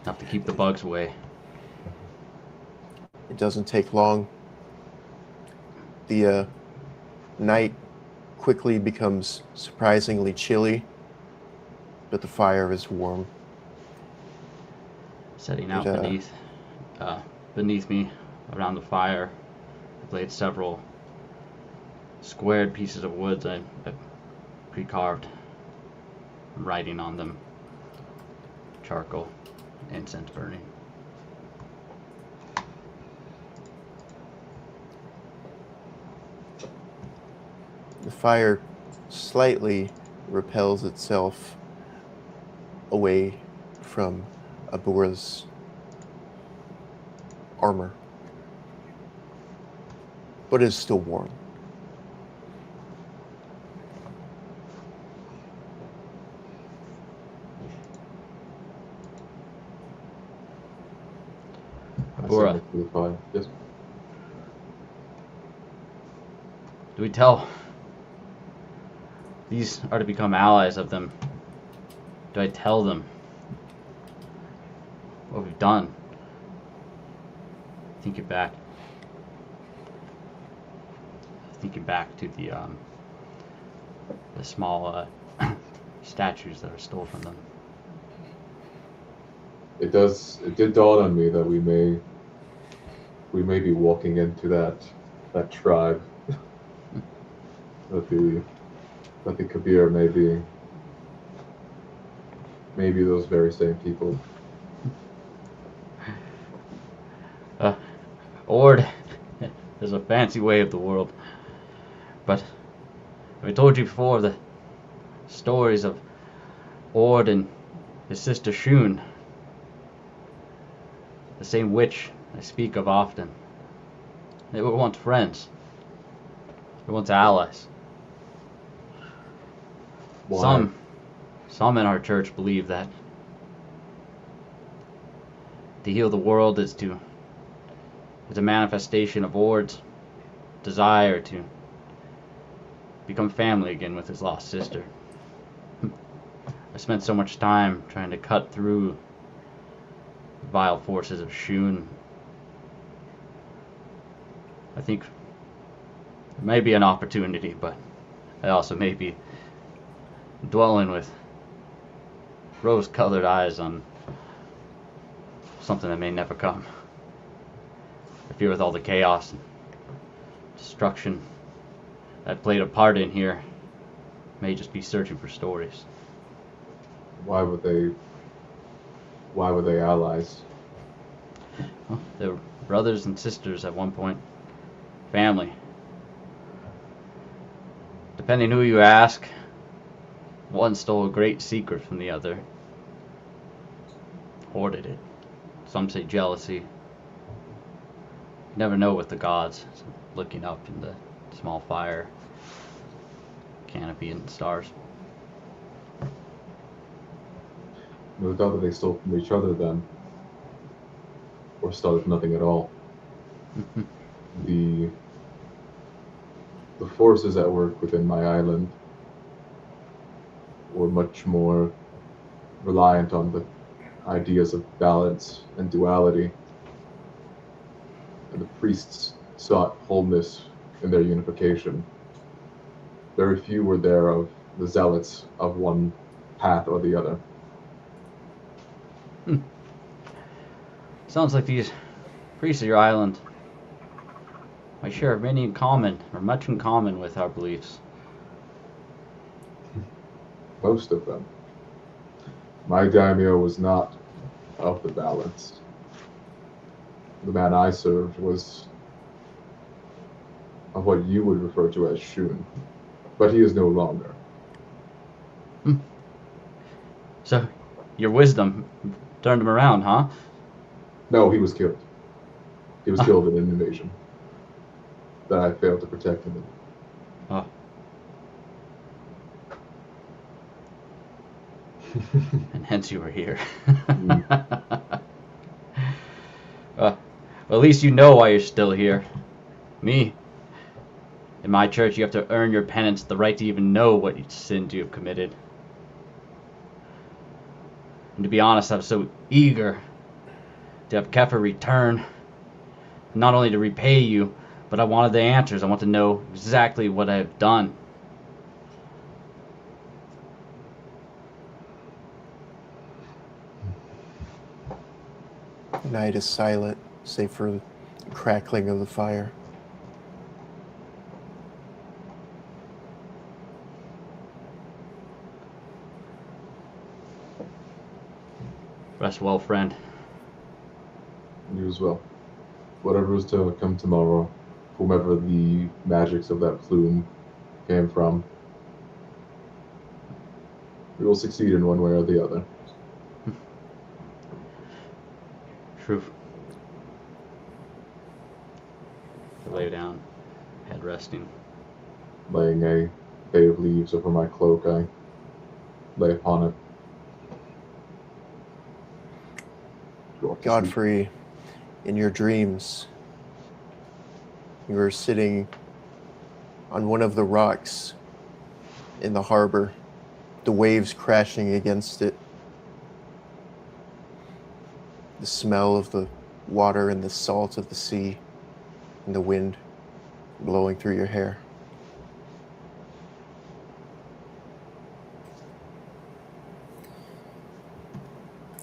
Enough to keep the bugs away. It doesn't take long. The night quickly becomes surprisingly chilly, but the fire is warm. Setting out It, beneath me around the fire, I've laid several squared pieces of wood I've pre-carved, writing on them, charcoal, incense burning. The fire slightly repels itself away from Abura's armor, but is still warm. Abura, I see the fire. Yes. do we tell these are to become allies of them? Do I tell them what we've done? Thinking back to the small statues that were stole from them. It did dawn on me that we may be walking into that tribe. that the Kabir may be those very same people. Ord is a fancy way of the world, but I told you before the stories of Ord and his sister Shun, the same witch I speak of often. They were once friends. They were once allies. Why? Some in our church believe that to heal the world is a manifestation of Ord's desire to become family again with his lost sister. I spent so much time trying to cut through the vile forces of Shun. I think It may be an opportunity, but I also may be dwelling with rose-colored eyes on something that may never come. I fear with all the chaos and destruction that played a part in here, may just be searching for stories. Why would they allies? Well, they were brothers and sisters at one point. Family. Depending who you ask, one stole a great secret from the other. Hoarded it. Some say jealousy. You never know with the gods. Looking up in the small fire canopy and stars. No doubt that they stole from each other then. Or started nothing at all. The forces at work within my island were much more reliant on the ideas of balance and duality. And the priests sought wholeness in their unification. Very few were there of the zealots of one path or the other. Sounds like these priests of your island might share many in common, or much in common with our beliefs. Most of them. My daimyo was not of the balance. The man I served was of what you would refer to as Shun, but he is no longer. So, your wisdom turned him around, huh? No, he was killed. He was killed in an invasion that I failed to protect him in. Oh. And hence you were here. Well, at least you know why you're still here. Me, in my church, you have to earn your penance, the right to even know what sins you have committed. And to be honest, I'm so eager to have Kefir return, not only to repay you, but I wanted the answers. I want to know exactly what I have done. The night is silent, save for the crackling of the fire. Rest well, friend. You as well. Whatever is to come tomorrow, whomever the magics of that plume came from, we will succeed in one way or the other. True. I lay down, head resting. Laying a bay of leaves over my cloak, I lay upon it. Go off to sleep. Godfrey, in your dreams, you are sitting on one of the rocks in the harbor, the waves crashing against it, the smell of the water and the salt of the sea, and the wind blowing through your hair.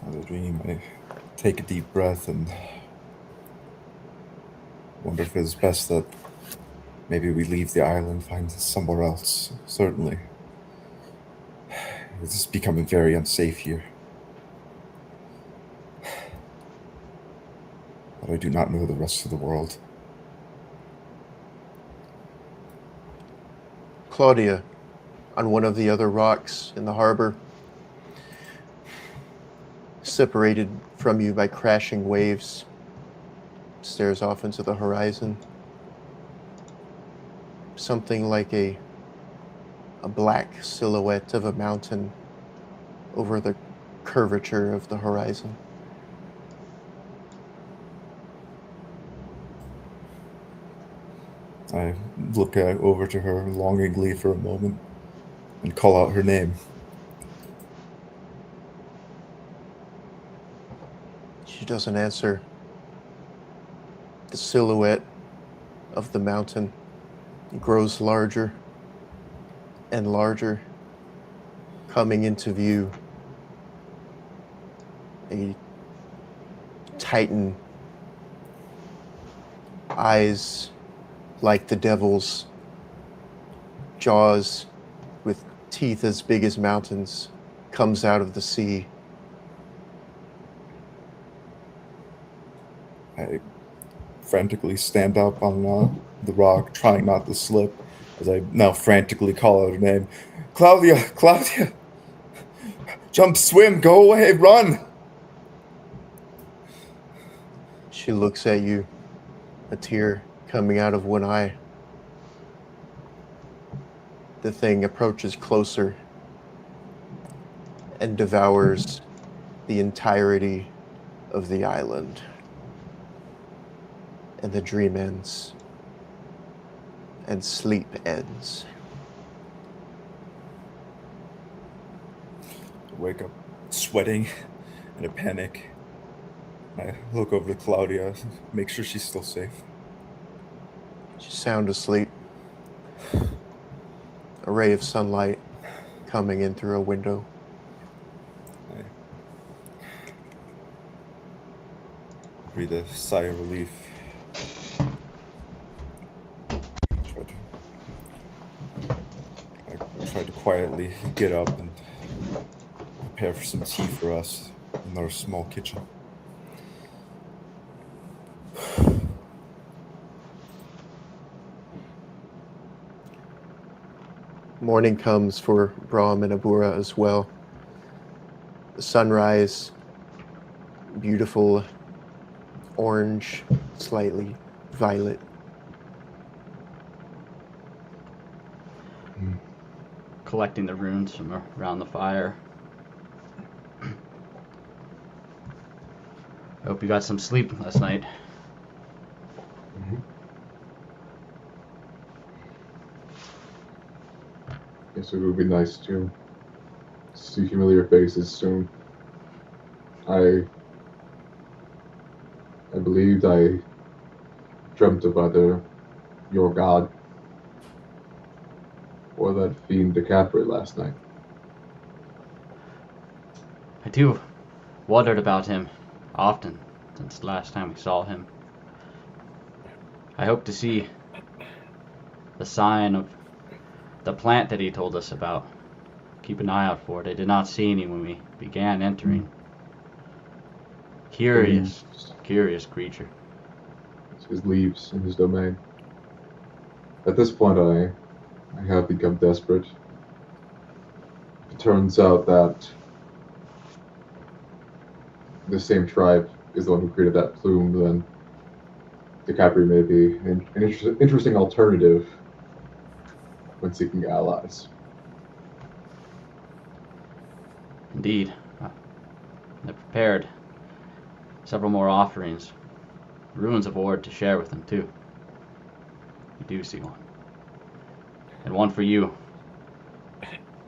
As a dream, I take a deep breath and wonder if it's best that maybe we leave the island, find somewhere else. Certainly. It's becoming very unsafe here. But I do not know the rest of the world. Claudia, on one of the other rocks in the harbor, separated from you by crashing waves, stares off into the horizon. Something like a black silhouette of a mountain over the curvature of the horizon. I look over to her longingly for a moment and call out her name. She doesn't answer. The silhouette of the mountain grows larger and larger, coming into view. A titan, eyes like the devil's, jaws with teeth as big as mountains, comes out of the sea. I frantically stand up on the rock, trying not to slip, as I now frantically call out her name. Claudia! Claudia! Jump, swim, go away, run! She looks at you, a tear coming out of one eye. The thing approaches closer and devours the entirety of the island. And the dream ends. And sleep ends. I wake up sweating in a panic. I look over to Claudia, make sure she's still safe. She's sound asleep. A ray of sunlight coming in through a window. I breathe a sigh of relief. I try to quietly get up and prepare for some tea for us in our small kitchen. Morning comes for Brahm and Abura as well. The sunrise, beautiful orange, slightly violet. Collecting the runes from around the fire. I hope you got some sleep last night. Mm-hmm. Yes, it would be nice to see familiar faces soon. I believed I dreamt of either your god or that fiend DeCapri last night. I too wondered about him often since the last time we saw him. I hope to see the sign of the plant that he told us about. Keep an eye out for it. I did not see any when we began entering. Curious creature. It's his leaves in his domain. At this point, I have become desperate. It turns out that the same tribe is the one who created that plume, then DeCapri may be an interesting alternative when seeking allies. Indeed. I prepared several more offerings. Ruins of Ord to share with him too. You do see one. And one for you.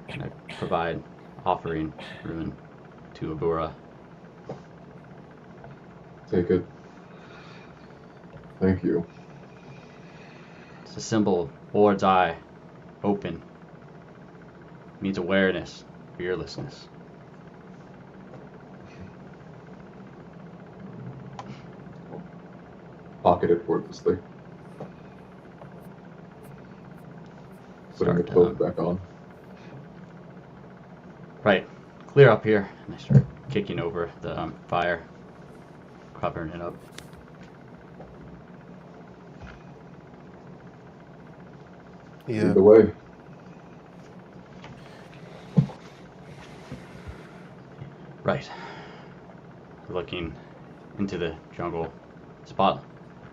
And I provide offering rune to Abura. Take it. Thank you. It's a symbol of Ord's eye, open. It means awareness, fearlessness. Pocket it wordlessly. Putting the Start, cloak back on. Right. Clear up here. And I start kicking over the fire, covering it up. Lead the way. Right. Looking into the jungle spot,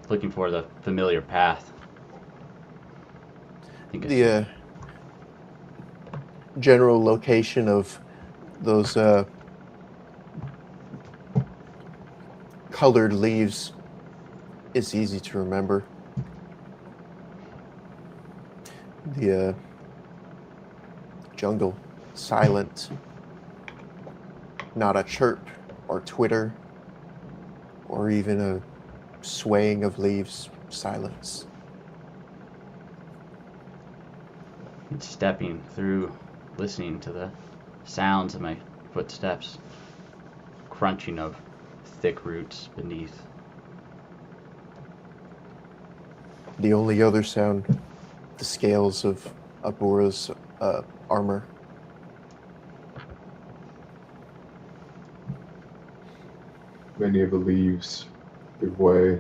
looking for the familiar path. I think The general location of those colored leaves is easy to remember. The jungle, silent, not a chirp or twitter or even a swaying of leaves, silence. and stepping through, listening to the sounds of my footsteps, crunching of thick roots beneath. The only other sound, the scales of Abura's armor. Many of the leaves give way.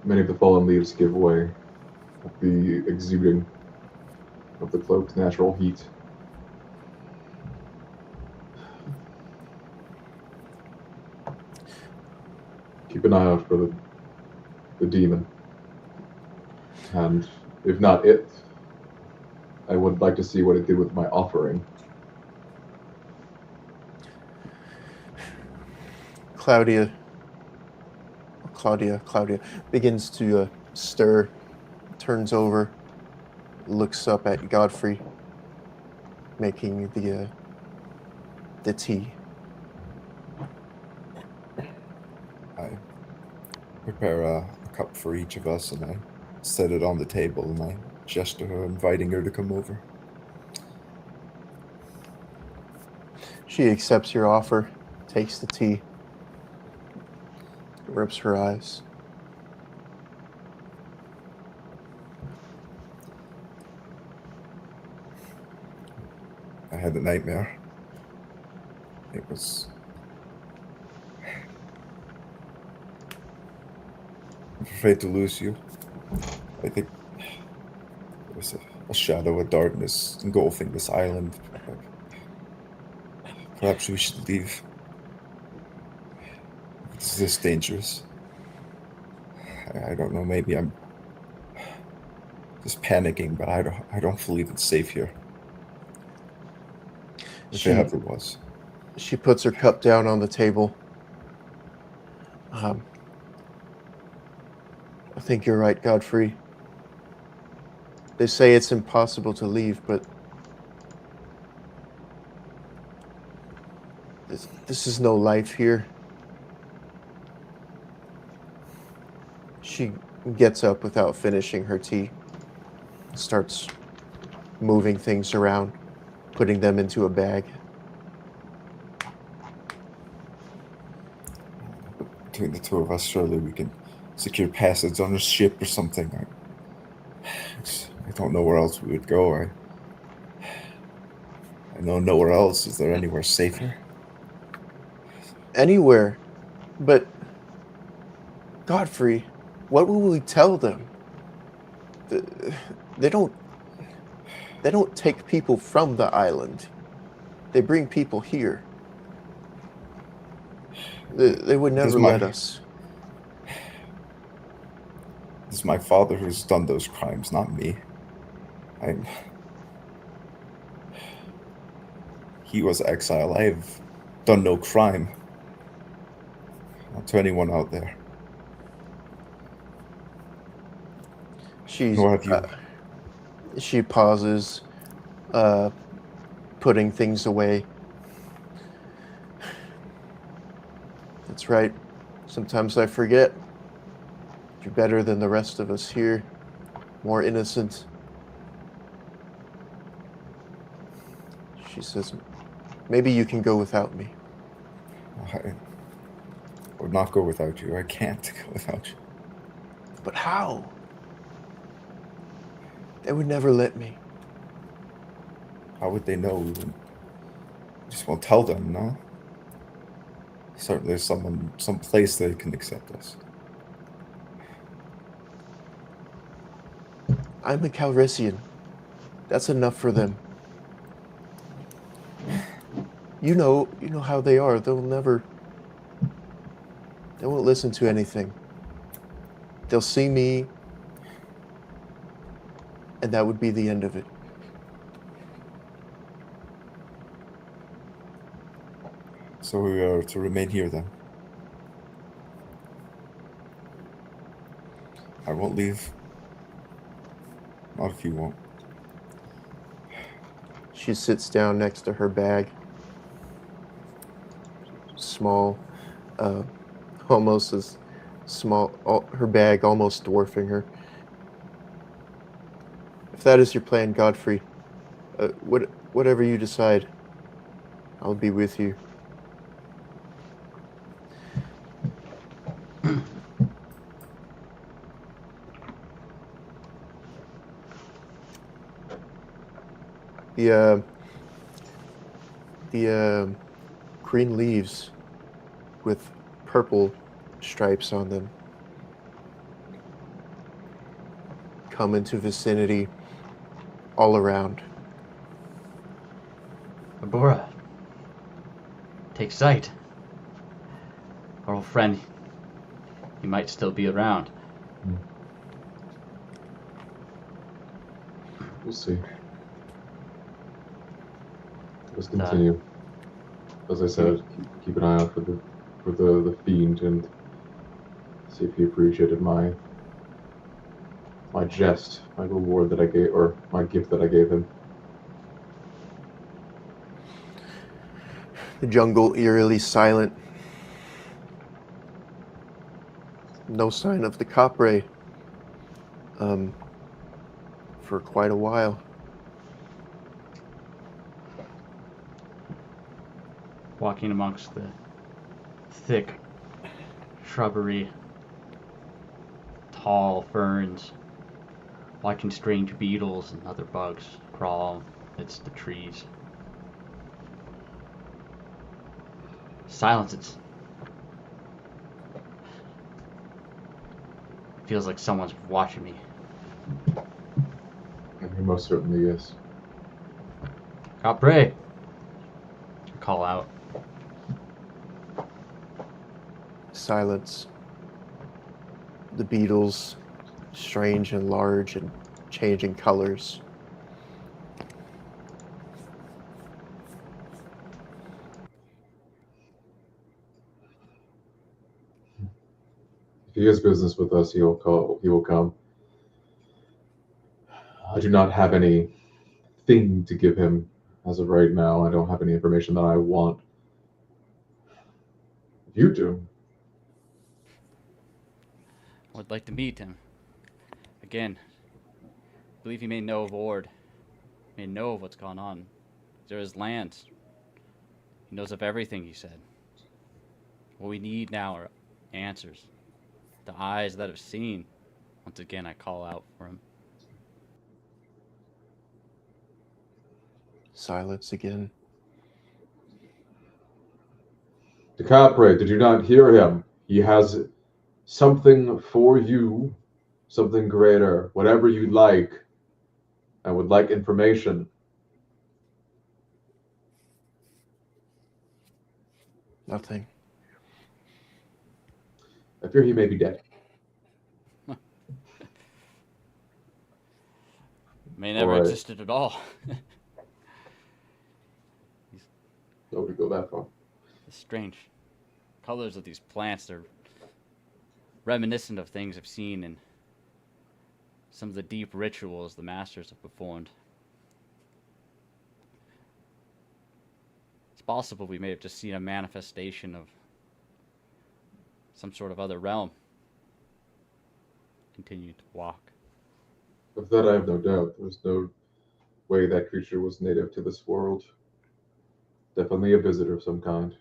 Many of the fallen leaves give way at the exuding of the cloak's natural heat. Keep an eye out for the demon. And if not it, I would like to see what it did with my offering. Claudia begins to stir, turns over, looks up at Godfrey, making the tea. I prepare a cup for each of us, and I set it on the table, and I gesture her, inviting her to come over. She accepts your offer, takes the tea, rubs her eyes. I had a nightmare. It was... I'm afraid to lose you. I think there was a shadow of darkness engulfing this island. Perhaps we should leave. Is this dangerous? I don't know, maybe I'm just panicking, but I don't believe it's safe here. If it ever was. She puts her cup down on the table. I think you're right, Godfrey. They say it's impossible to leave, but this is no life here. She gets up without finishing her tea, starts moving things around, putting them into a bag. Between the two of us, surely we can secure passage on a ship or something. I don't know where else we would go. I know nowhere else. Is there anywhere safer? Anywhere, but Godfrey, what will we tell them? They don't take people from the island. They bring people here. They would never let us. It's my father who's done those crimes, not me. He was exiled. I have done no crime. Not to anyone out there. Nor have you. She pauses, putting things away. That's right. Sometimes I forget. You're better than the rest of us here. More innocent. She says, maybe you can go without me. I would not go without you. I can't go without you. But how? They would never let me. How would they know? We just won't tell them, no? Certainly there's some place they can accept us. I'm a Calrissian. That's enough for them. You know how they are. They won't listen to anything. They'll see me, and that would be the end of it. So we are to remain here then. I won't leave. Not if you won't. She sits down next to her bag. Small, almost as small, her bag almost dwarfing her. that is your plan, Godfrey, whatever you decide, I'll be with you. The green leaves with purple stripes on them come into vicinity all around. Abora, take sight. Our old friend, he might still be around. We'll see. Let's continue. As I said, keep an eye out for the fiend and see if he appreciated my jest, my reward that I gave, or my gift that I gave him. The jungle eerily silent. No sign of the Capre for quite a while. Walking amongst the thick shrubbery, tall ferns, watching strange beetles and other bugs crawl amidst the trees. Silence. It feels like someone's watching me. And he most certainly is. Capre! I call out. Silence. The beetles, strange and large and changing colors. If he has business with us, he will come. I do not have anything to give him as of right now. I don't have any information that I want. You do. I would like to meet him. Again, I believe he may know of Ord. May know of what's gone on. These are his lands. He knows of everything, he said. What we need now are answers. The eyes that have seen. Once again, I call out for him. Silence again. DeCapre, did you not hear him? He has something for you, something greater, whatever you'd like. I would like information. Nothing. I fear he may be dead. May never Alright. existed at all. Nobody go that far. The strange colors of these plants are reminiscent of things I've seen in some of the deep rituals the masters have performed. It's possible we may have just seen a manifestation of some sort of other realm. Continue to walk. Of that I have no doubt. There's no way that creature was native to this world. Definitely a visitor of some kind.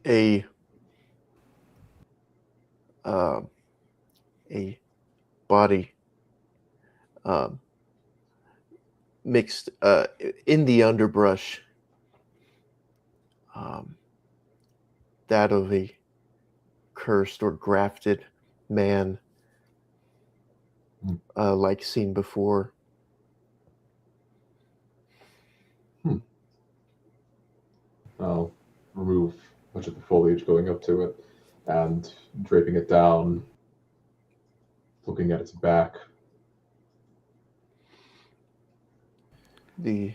A body mixed in the underbrush, that of a cursed or grafted man, like seen before. I'll remove much of the foliage going up to it and draping it down, looking at its back. The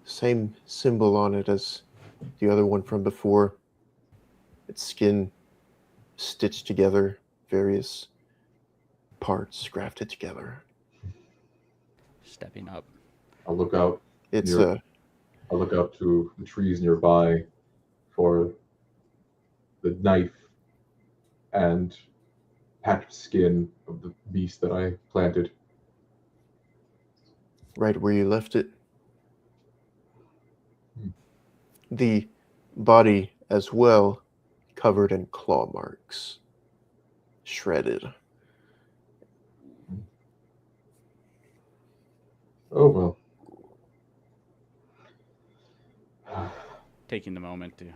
same symbol on it as the other one from before. Its skin stitched together, various parts grafted together. Stepping up. I'll look out. It's I'll look out to the trees nearby for the knife and patch of skin of the beast that I planted. Right where you left it. Hmm. The body as well, covered in claw marks. Shredded. Oh well. Taking the moment to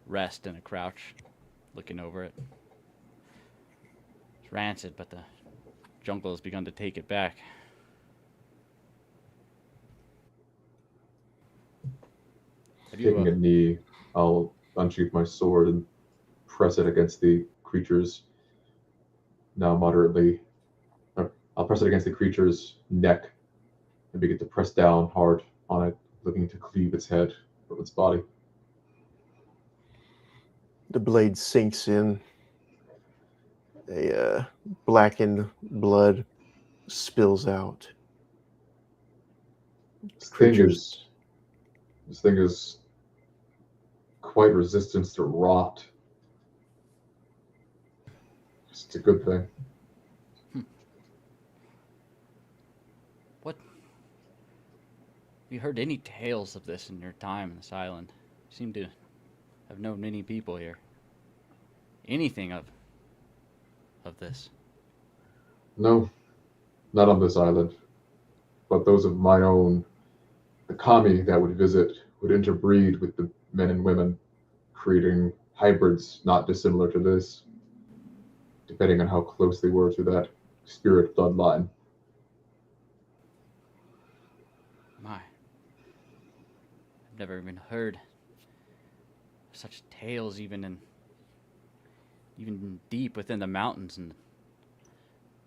rest in a crouch, looking over it. It's rancid, but the jungle has begun to take it back. Have you, Taking a knee, I'll unsheath my sword and press it against the creature's now moderately. I'll press it against the creature's neck and begin to press down hard on it, looking to cleave its head from its body. The blade sinks in. A blackened blood spills out. Creatures. This thing is quite resistant to rot. It's a good thing. What? Have you heard any tales of this in your time in this island? You seem to have known many people here. Anything of this? No, not on this island, but those of my own. The kami that would visit would interbreed with the men and women, creating hybrids not dissimilar to this, depending on how close they were to that spirit bloodline. My. I've never even heard such tales even deep within the mountains and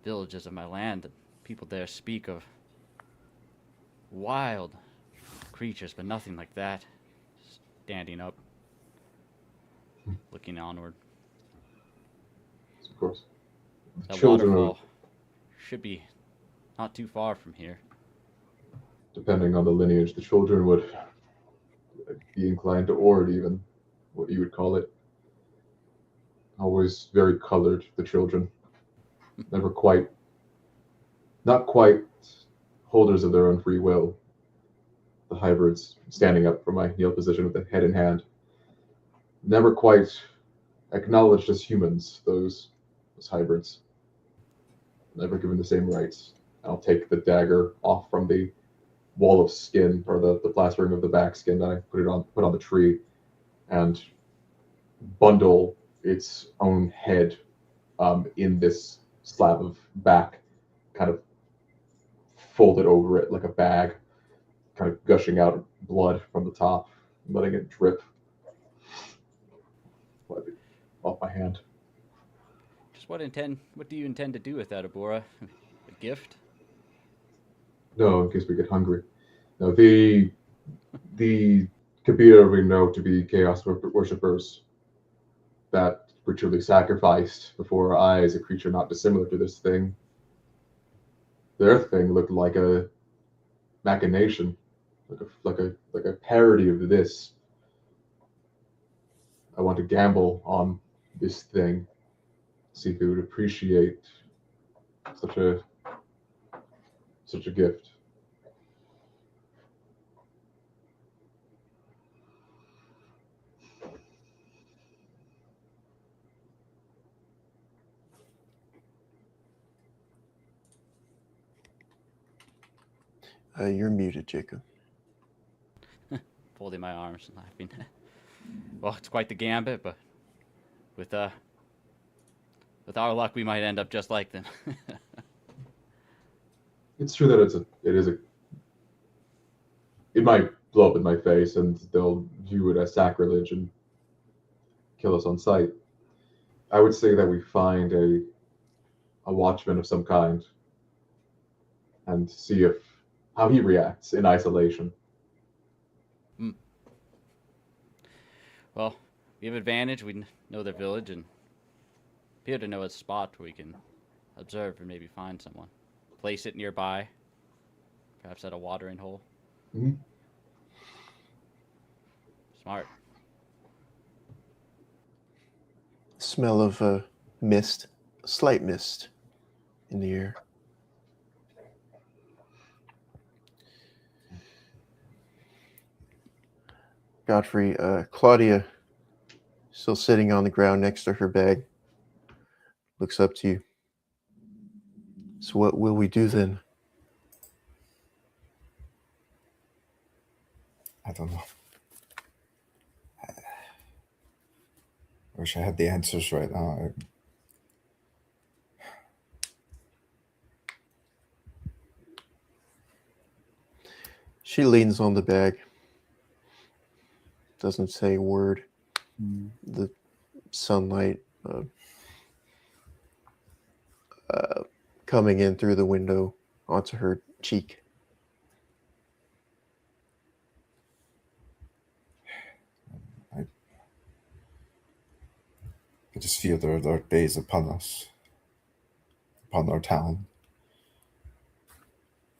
villages of my land that people there speak of wild creatures, but nothing like that. Standing up, looking onward. Of course. The That children waterfall should be not too far from here. Depending on the lineage, the children would be inclined to ord, even what you would call it. Always very colored, the children. Never quite, not quite holders of their own free will. The hybrids standing up from my kneel position with the head in hand. Never quite acknowledged as humans, those hybrids. Never given the same rights. I'll take the dagger off from the wall of skin, or the plastering of the back skin that I put on the tree, and bundle its own head in this slab of back, kind of fold it over it like a bag, kind of gushing out blood from the top, letting it drip off my hand. Just what do you intend to do with that, Abora? A gift? No, in case we get hungry. No, the Kabir we know to be chaos worshippers that ritually sacrificed before our eyes a creature not dissimilar to this thing. Their thing looked like a machination, like a parody of this. I want to gamble on this thing, see if it would appreciate such a gift. You're muted, Jacob. Folding my arms and laughing. Well, it's quite the gambit, but with our luck, we might end up just like them. It's true that it might blow up in my face and they'll view it as sacrilege and kill us on sight. I would say that we find a watchman of some kind and see how he reacts in isolation. Well, we have advantage. We know their village and appear to know a spot where we can observe and maybe find someone. Place it nearby, perhaps at a watering hole. Mm-hmm. Smart. Smell of mist slight mist in the air. Godfrey, Claudia, still sitting on the ground next to her bag, looks up to you. So what will we do then? I don't know. I wish I had the answers right now. She leans on the bag. Doesn't say a word. The sunlight coming in through the window onto her cheek. I just feel there are dark days upon us, upon our town.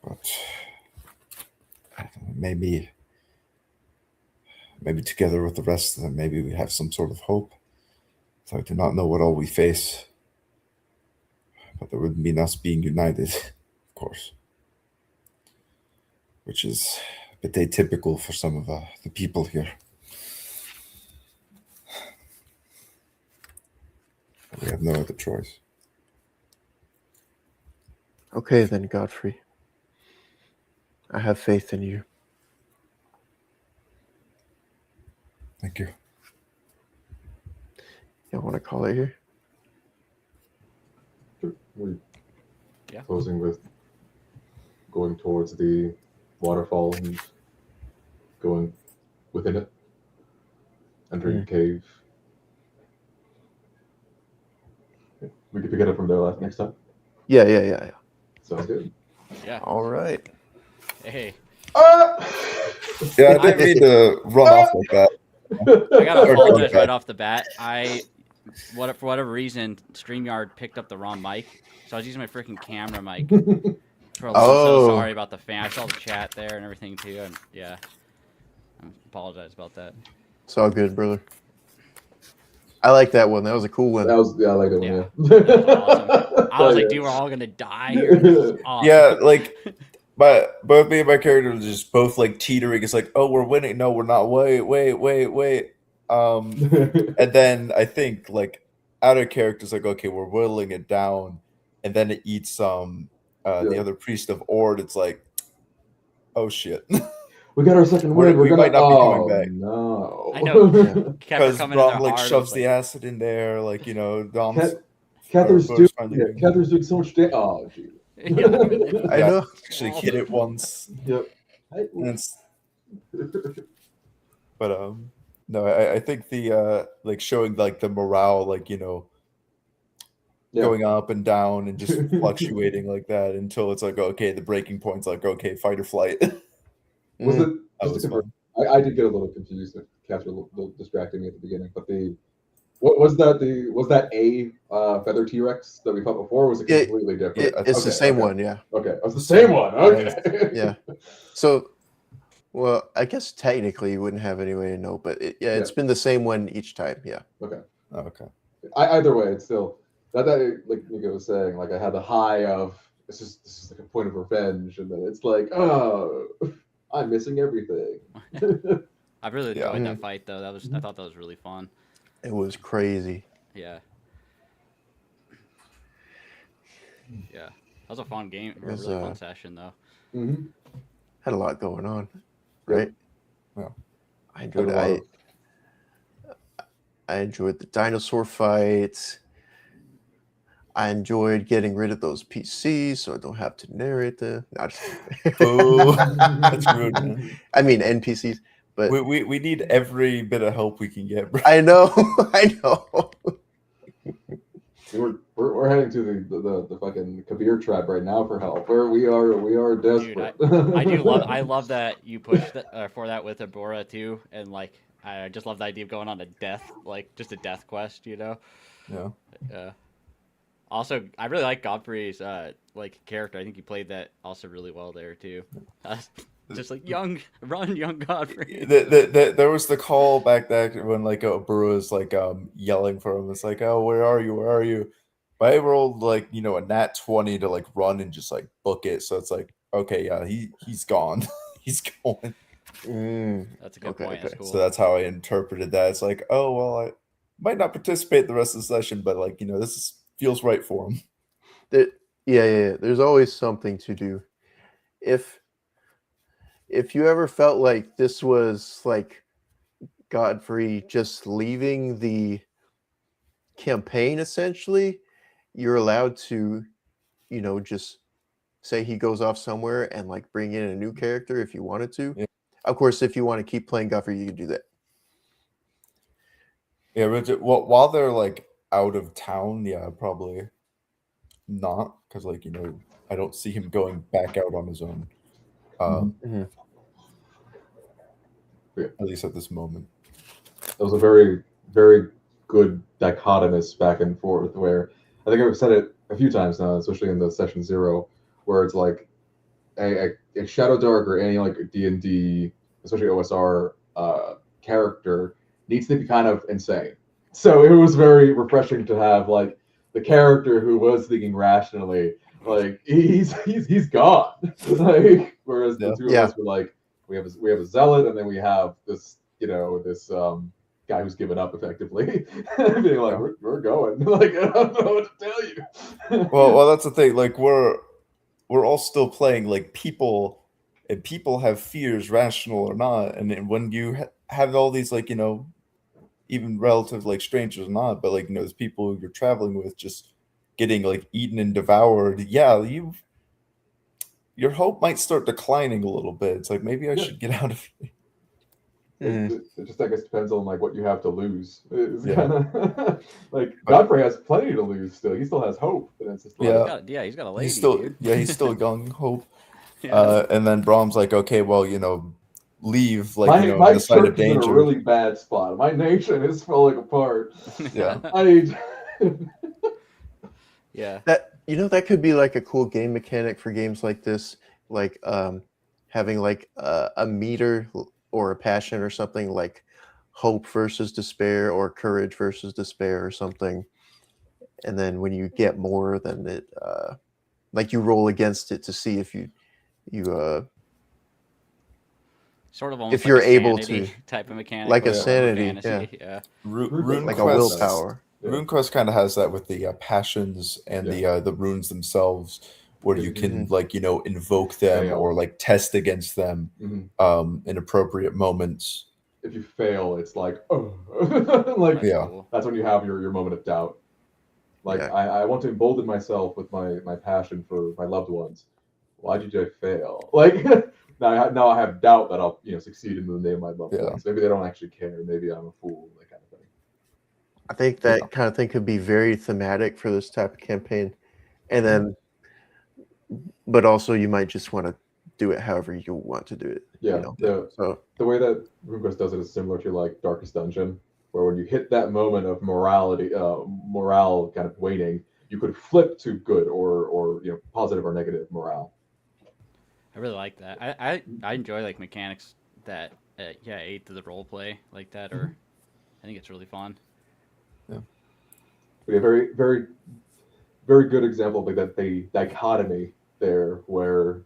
But I don't know, maybe together with the rest of them, maybe we have some sort of hope. So I do not know what all we face, but that would mean us being united, of course, which is a bit atypical for some of the people here. We have no other choice. Okay then, Godfrey. I have faith in you. Thank you. You want to call it here? We're Yeah. closing with going towards the waterfall and going within it, entering the cave. Okay. We get to get it from there next time. Yeah. Sounds good. Yeah. All right. Hey, Yeah, I didn't mean to run off like that. I gotta Or apologize okay. right off the bat. For whatever reason, StreamYard picked up the wrong mic, so I was using my freaking camera mic. So sorry about the fan. I saw the chat there and everything too, and yeah, I apologize about that. It's all good, brother. I like that one. That was a cool one. I like that one. Yeah. Yeah. That was awesome. I was like, dude, we're all gonna die here. This is awesome. Yeah, like both me and my character were just both like teetering. It's like, oh, we're winning. No, we're not. Wait. And then I think like out of character's like, okay, we're whittling it down, and then it eats the other priest of Ord. It's like, oh shit. We got our second win. We might not be coming back. No. I know. Kept Because coming in Dom there like hard, shoves was the like, acid in there, like Dom's. Cather's Bo's finally Cather's doing so much damage. Oh, gee. yeah, I know. Actually hit it once. Yep. And it's, but no, I think the like showing like the morale, like going up and down and just fluctuating like that until it's like, okay, the breaking point's like, okay, fight or flight. Was it? That Just was to confirm, fun. I did get a little confused. Catherine a little distracting me at the beginning, but what was that? Was that a feather T-Rex that we fought before? Or was it completely different? It's the same one, yeah. Okay, it was the same one. Okay. Yeah. So, well, I guess technically you wouldn't have any way to know, but it's been the same one each time. Yeah. Okay. Oh, okay. Either way, it's still that like Nico was saying. Like I had the high of this is like a point of revenge, and then it's like, oh, I'm missing everything. I really enjoyed that fight though. I thought that was really fun. It was crazy. Yeah. Yeah. That was a fun game. A really fun session though. Mm-hmm. Had a lot going on, right? Yeah. I enjoyed it. I enjoyed the dinosaur fights. I enjoyed getting rid of those PCs so I don't have to narrate them. Oh, that's rude, man. I mean NPCs, but we need every bit of help we can get, bro. I know. I know. We're heading to the fucking Kabir tribe right now for help. We are desperate. Dude, I love that you pushed for that with Abora too, and like I just love the idea of going on a death, like just a death quest, Yeah. Also, I really like Godfrey's like character. I think he played that also really well there too. Just like young Godfrey. There was the call back there when like Abura was like yelling for him. It's like, oh, where are you? But I rolled like a nat 20 to like run and just like book it. So it's like, okay, yeah, he's gone. He's going. That's a good Okay, point. That's okay. cool. So that's how I interpreted that. It's like, oh well, I might not participate the rest of the session, but like feels right for him. Yeah. There's always something to do. If you ever felt like this was like Godfrey just leaving the campaign, essentially, you're allowed to, just say he goes off somewhere and like bring in a new character if you wanted to. Yeah. Of course, if you want to keep playing Godfrey, you can do that. Yeah, but while they're like out of town, yeah, probably not, because like I don't see him going back out on his own. Mhm. At least at this moment. That was a very, very good dichotomous back and forth where I think I've said it a few times now, especially in the session 0, where it's like a ShadowDark or any like D&D, especially OSR character needs to be kind of insane. So it was very refreshing to have like the character who was thinking rationally, like he's gone. Like whereas the two of us were like we have a zealot and then we have this this guy who's given up effectively, being like we're going. Like I don't know what to tell you. well, that's the thing. Like we're all still playing like people, and people have fears, rational or not. And when you have all these like even relative like strangers or not, but like there's people you're traveling with just getting like eaten and devoured. Yeah, your hope might start declining a little bit. It's like maybe I should get out of here. It just I guess depends on like what you have to lose. It's Yeah. kind of like Godfrey has plenty to lose still. He still has hope, but it's just like He's got a lady. He's still dude. he's still young hope. Yeah. And then Brahm's like, okay, well, leave like my on the side of church is in a danger. really bad spot. My nation is falling apart. Yeah. I need. Yeah. That could be like a cool game mechanic for games like this, like having like a meter or a passion or something, like hope versus despair or courage versus despair or something. And then when you get more, then it like you roll against it to see if you Sort of almost if you're like a able sanity to, type of mechanic, like but a for sanity, fantasy. Yeah. Rune like Quest, a willpower. RuneQuest kind of has that with the passions and the runes themselves, where you can like invoke them Fail. or like test against them in appropriate moments. If you fail, it's like like Cool. that's when you have your moment of doubt. Like I want to embolden myself with my passion for my loved ones. Why did I fail? Like now I have doubt that I'll succeed in the name of my loved ones. Maybe they don't actually care. Maybe I'm a fool. That kind of thing. I think that kind of thing could be very thematic for this type of campaign, and then, but also you might just want to do it however you want to do it. Yeah. So the way that RuneQuest does it is similar to like Darkest Dungeon, where when you hit that moment of morale kind of waning, you could flip to good or positive or negative morale. I really like that. I enjoy like mechanics that aid to the role play like that, or I think it's really fun. Yeah. We have very very very good example of like that the dichotomy there, where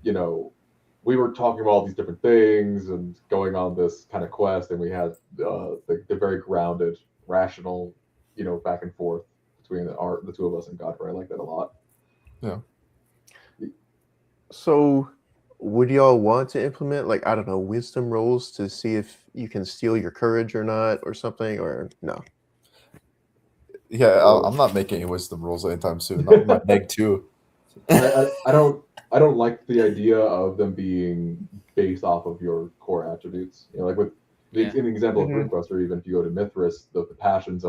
we were talking about all these different things and going on this kind of quest, and we had the very grounded, rational, back and forth between the two of us and Godfrey. I like that a lot. Yeah. So, would y'all want to implement like, I don't know, wisdom rolls to see if you can steal your courage or not, or something, or no? Yeah, I'm not making any wisdom rolls anytime soon. Not with my neg 2. I don't like the idea of them being based off of your core attributes. Like with in the example of RuneQuest, or even if you go to Mithras, the passions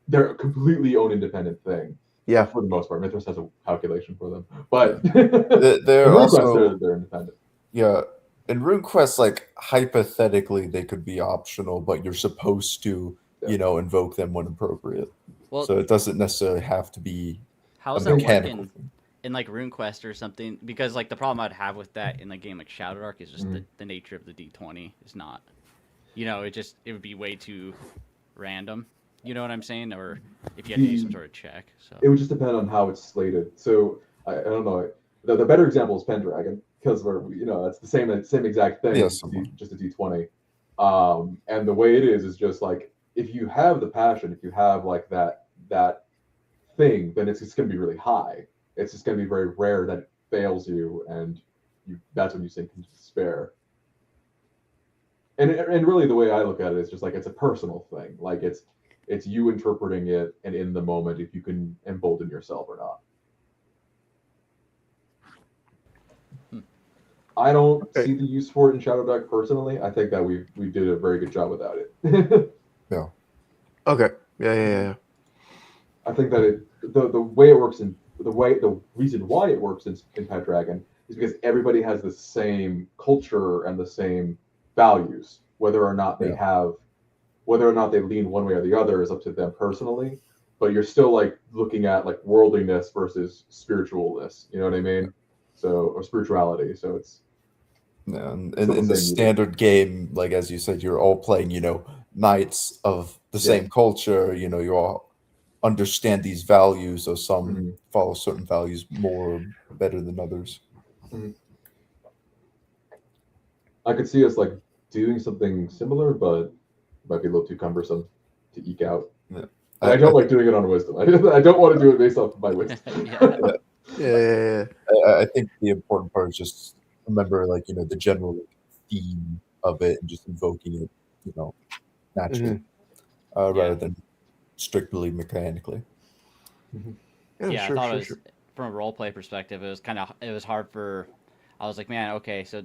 they're a completely own independent thing. Yeah, for the most part, Mithras has a calculation for them, but they're also they're independent. Yeah, in RuneQuest, like hypothetically, they could be optional, but you're supposed to, invoke them when appropriate. Well, so it doesn't necessarily have to be how's a that mechanical working thing. in like RuneQuest or something? Because like the problem I'd have with that in a game like ShadowDark is just the nature of the D20 is not, it would be way too random. You know what I'm saying? Or if you had to do some The- sort of check. So It would just depend on how it's slated. So I don't know. The better example is Pendragon because it's the same exact thing. Yeah, It's someone. just a D20. And the way it is just like if you have the passion, if you have like that thing, then it's just going to be really high. It's just going to be very rare that it fails you, and that's when you sink into despair. And really, the way I look at it is just like it's a personal thing. Like it's you interpreting it, and in the moment, if you can embolden yourself or not. I don't Okay. see the use for it in ShadowDark personally. I think that we did a very good job without it. Yeah. Okay. Yeah. I think that the way it works in the reason why it works in Pendragon is because everybody has the same culture and the same values. Whether or not they lean one way or the other is up to them personally. But you're still like looking at like worldliness versus spiritualness. You know what I mean? So or spirituality. So it's Yeah, and Still in the the same standard game, like as you said, you're all playing, knights of the same culture. You all understand these values, so some Mhm. follow certain values more better than others. I could see us like doing something similar, but it might be a little too cumbersome to eke out. Yeah. And I don't like doing it on wisdom. I don't want to do it based off of my wisdom. yeah. Yeah. I think the important part is just remember, like, the general theme of it and just invoking it, naturally, rather than strictly mechanically. Yeah, Sure, I thought sure, it was sure. from a role play perspective. It was hard for. I was like, man, okay, so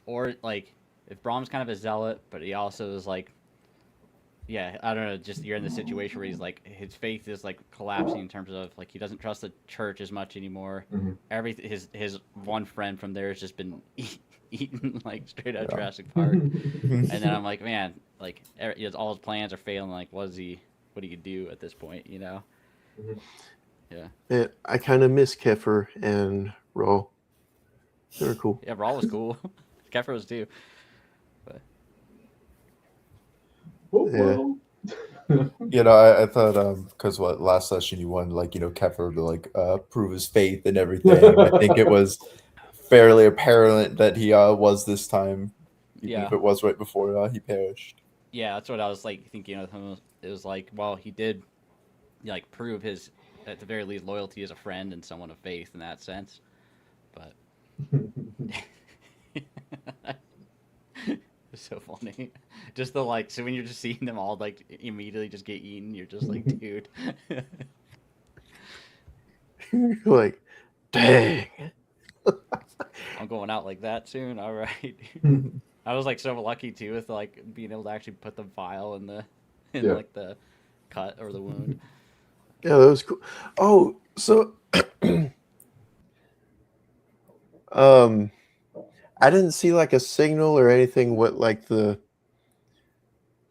or like if Brahm's kind of a zealot, but he also is like, yeah, I don't know, just you're in the situation where he's like his faith is like collapsing in terms of like he doesn't trust the church as much anymore. His one friend from there has just been eaten like straight out Yeah. Jurassic Park, and then I'm like, man, like all his plans are failing. Like, what do you do at this point? Yeah. Yeah, I kind of miss Kefir and Ro. They were cool. Yeah, Brawl was cool. Kefir was too. But Well, I thought because last session you won, like, Kefir to like prove his faith and everything. I think it was fairly apparent that he was this time, even if it was right before he perished. Yeah, that's what I was like thinking of him. It was like, well, he did like prove his at the very least loyalty as a friend and someone of faith in that sense. But it's so funny. Just the like, so when you're just seeing them all like immediately just get eaten, you're just like, dude. Like, dang. I'm going out like that soon. All right. I was like so lucky too with like being able to actually put the vial in like the cut or the wound. Yeah, that was cool. Oh, so I didn't see like a signal or anything what like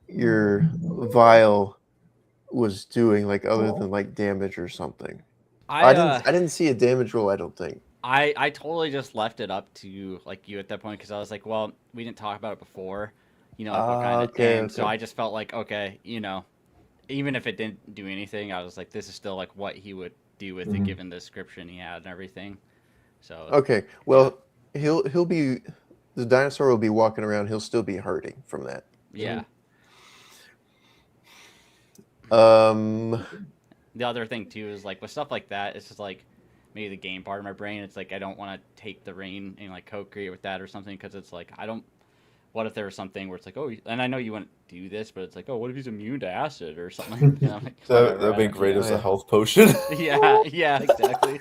your vial was doing, like other than like damage or something. I didn't see a damage roll, I don't think. I totally just left it up to like you at that point because I was like, well, we didn't talk about it before, like what kind of, and so I just felt like, okay, even if it didn't do anything, I was like, this is still like what he would do with it given the description he had and everything. So okay, well, he'll be the dinosaur will be walking around. He'll still be hurting from that. Yeah. The other thing too is like with stuff like that, it's just like maybe the game part of my brain. It's like I don't want to take the reign and like co-create with that or something because it's like I don't. What if there was something where it's like, oh, and I know you wouldn't do this, but it's like, oh, what if he's immune to acid or something? Like, That'd be great as a health potion. yeah, exactly.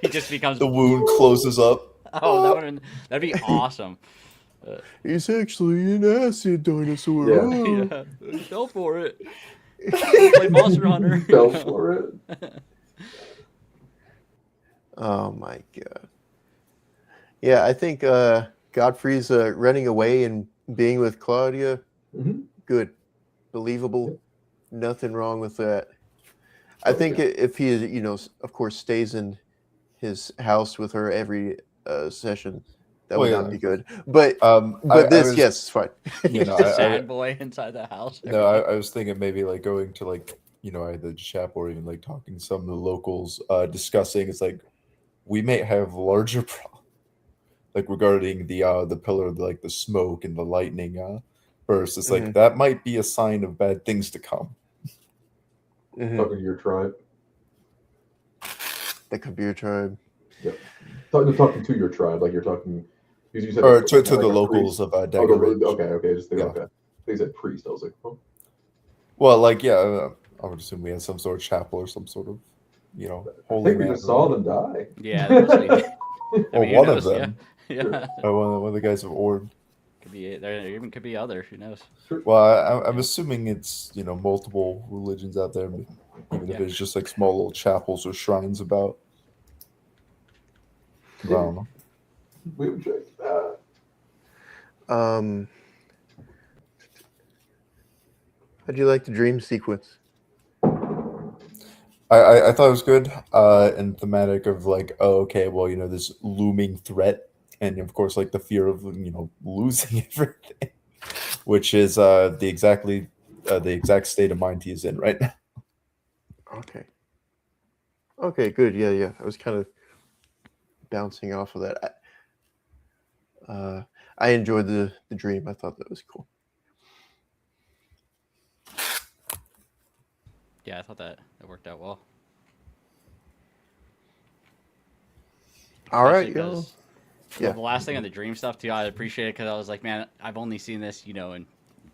He just becomes the wound closes up. Oh, that'd be awesome. He's actually an acid dinosaur. Yeah, he fell for it. Play Monster Hunter. Fell for it. Oh my god. Yeah, I think Godfrey's running away and being with Claudia. Good, believable. Nothing wrong with that. I think if he, of course, stays in his house with her every session, that would not be good. But yes, it's fine. Sad boy inside the house. No, I was thinking maybe like going to like either the chap or even like talking to some of the locals, discussing, it's like we may have larger problems, like regarding the pillar, like the smoke and the lightning burst. It's like that might be a sign of bad things to come. Talking to your tribe. The computer tribe. Yep. Talking to your tribe, like you're talking. Because you said Or like, to like the a locals priest. of Oh, Dagger Ridge. okay. Just think, Yeah. okay. They said priest. I was like, oh. Well, like, yeah, I would assume we had some sort of chapel or some sort of, I holy think we man. just saw them die. Yeah, they mostly. I Well, mean, who one of knows? them. Yeah. One of the guys of Ord. Could be there. Even could be other. Who knows? Well, I'm assuming it's multiple religions out there, even if Yeah. it's just like small little chapels or shrines about. I don't know. We would check that. How'd you like the dream sequence? I thought it was good, and thematic of like, oh, okay, well, this looming threat, and of course, like the fear of losing everything, which is the exact state of mind he is in right now. Okay, good. Yeah. I was kind of bouncing off of that. I enjoyed the dream. I thought that was cool. Yeah, I thought that it worked out well. All right, Especially yo. 'cause Yeah. the last thing on the dream stuff too, I appreciate it because I was like, man, I've only seen this, in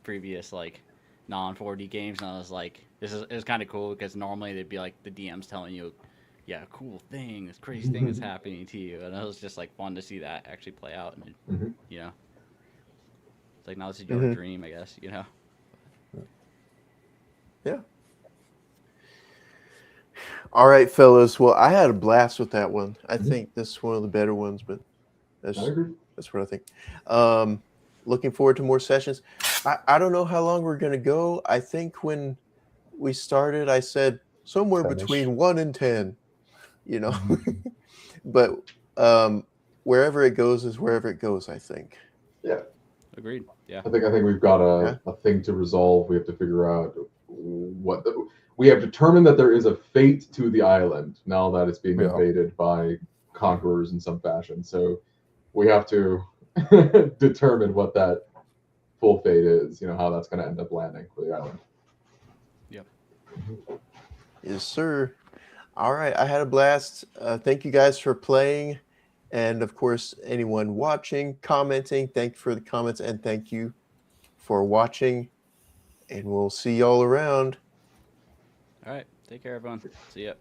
previous like non-4D games, and I was like, it was kind of cool because normally they'd be like the DM's telling you, yeah, cool thing, this crazy thing is happening to you, and it was just like fun to see that actually play out, and it's like now this is your dream, I guess, Yeah. All right, fellas. Well, I had a blast with that one. I think this is one of the better ones, but that's what I think. Looking forward to more sessions. I don't know how long we're going to go. I think when we started, I said somewhere 10-ish. between 1 and 10, but wherever it goes is wherever it goes, I think. Yeah. Agreed. Yeah. I think we've got a thing to resolve. We have to figure out we have determined that there is a fate to the island now that it's being invaded by conquerors in some fashion. So we have to determine what that full fate is. How that's going to end up landing for the island. Yep. Yes, sir. All right, I had a blast. Thank you guys for playing. And of course, anyone watching, commenting, thank you for the comments, and thank you for watching. And we'll see y'all around. All right. Take care, everyone. See ya.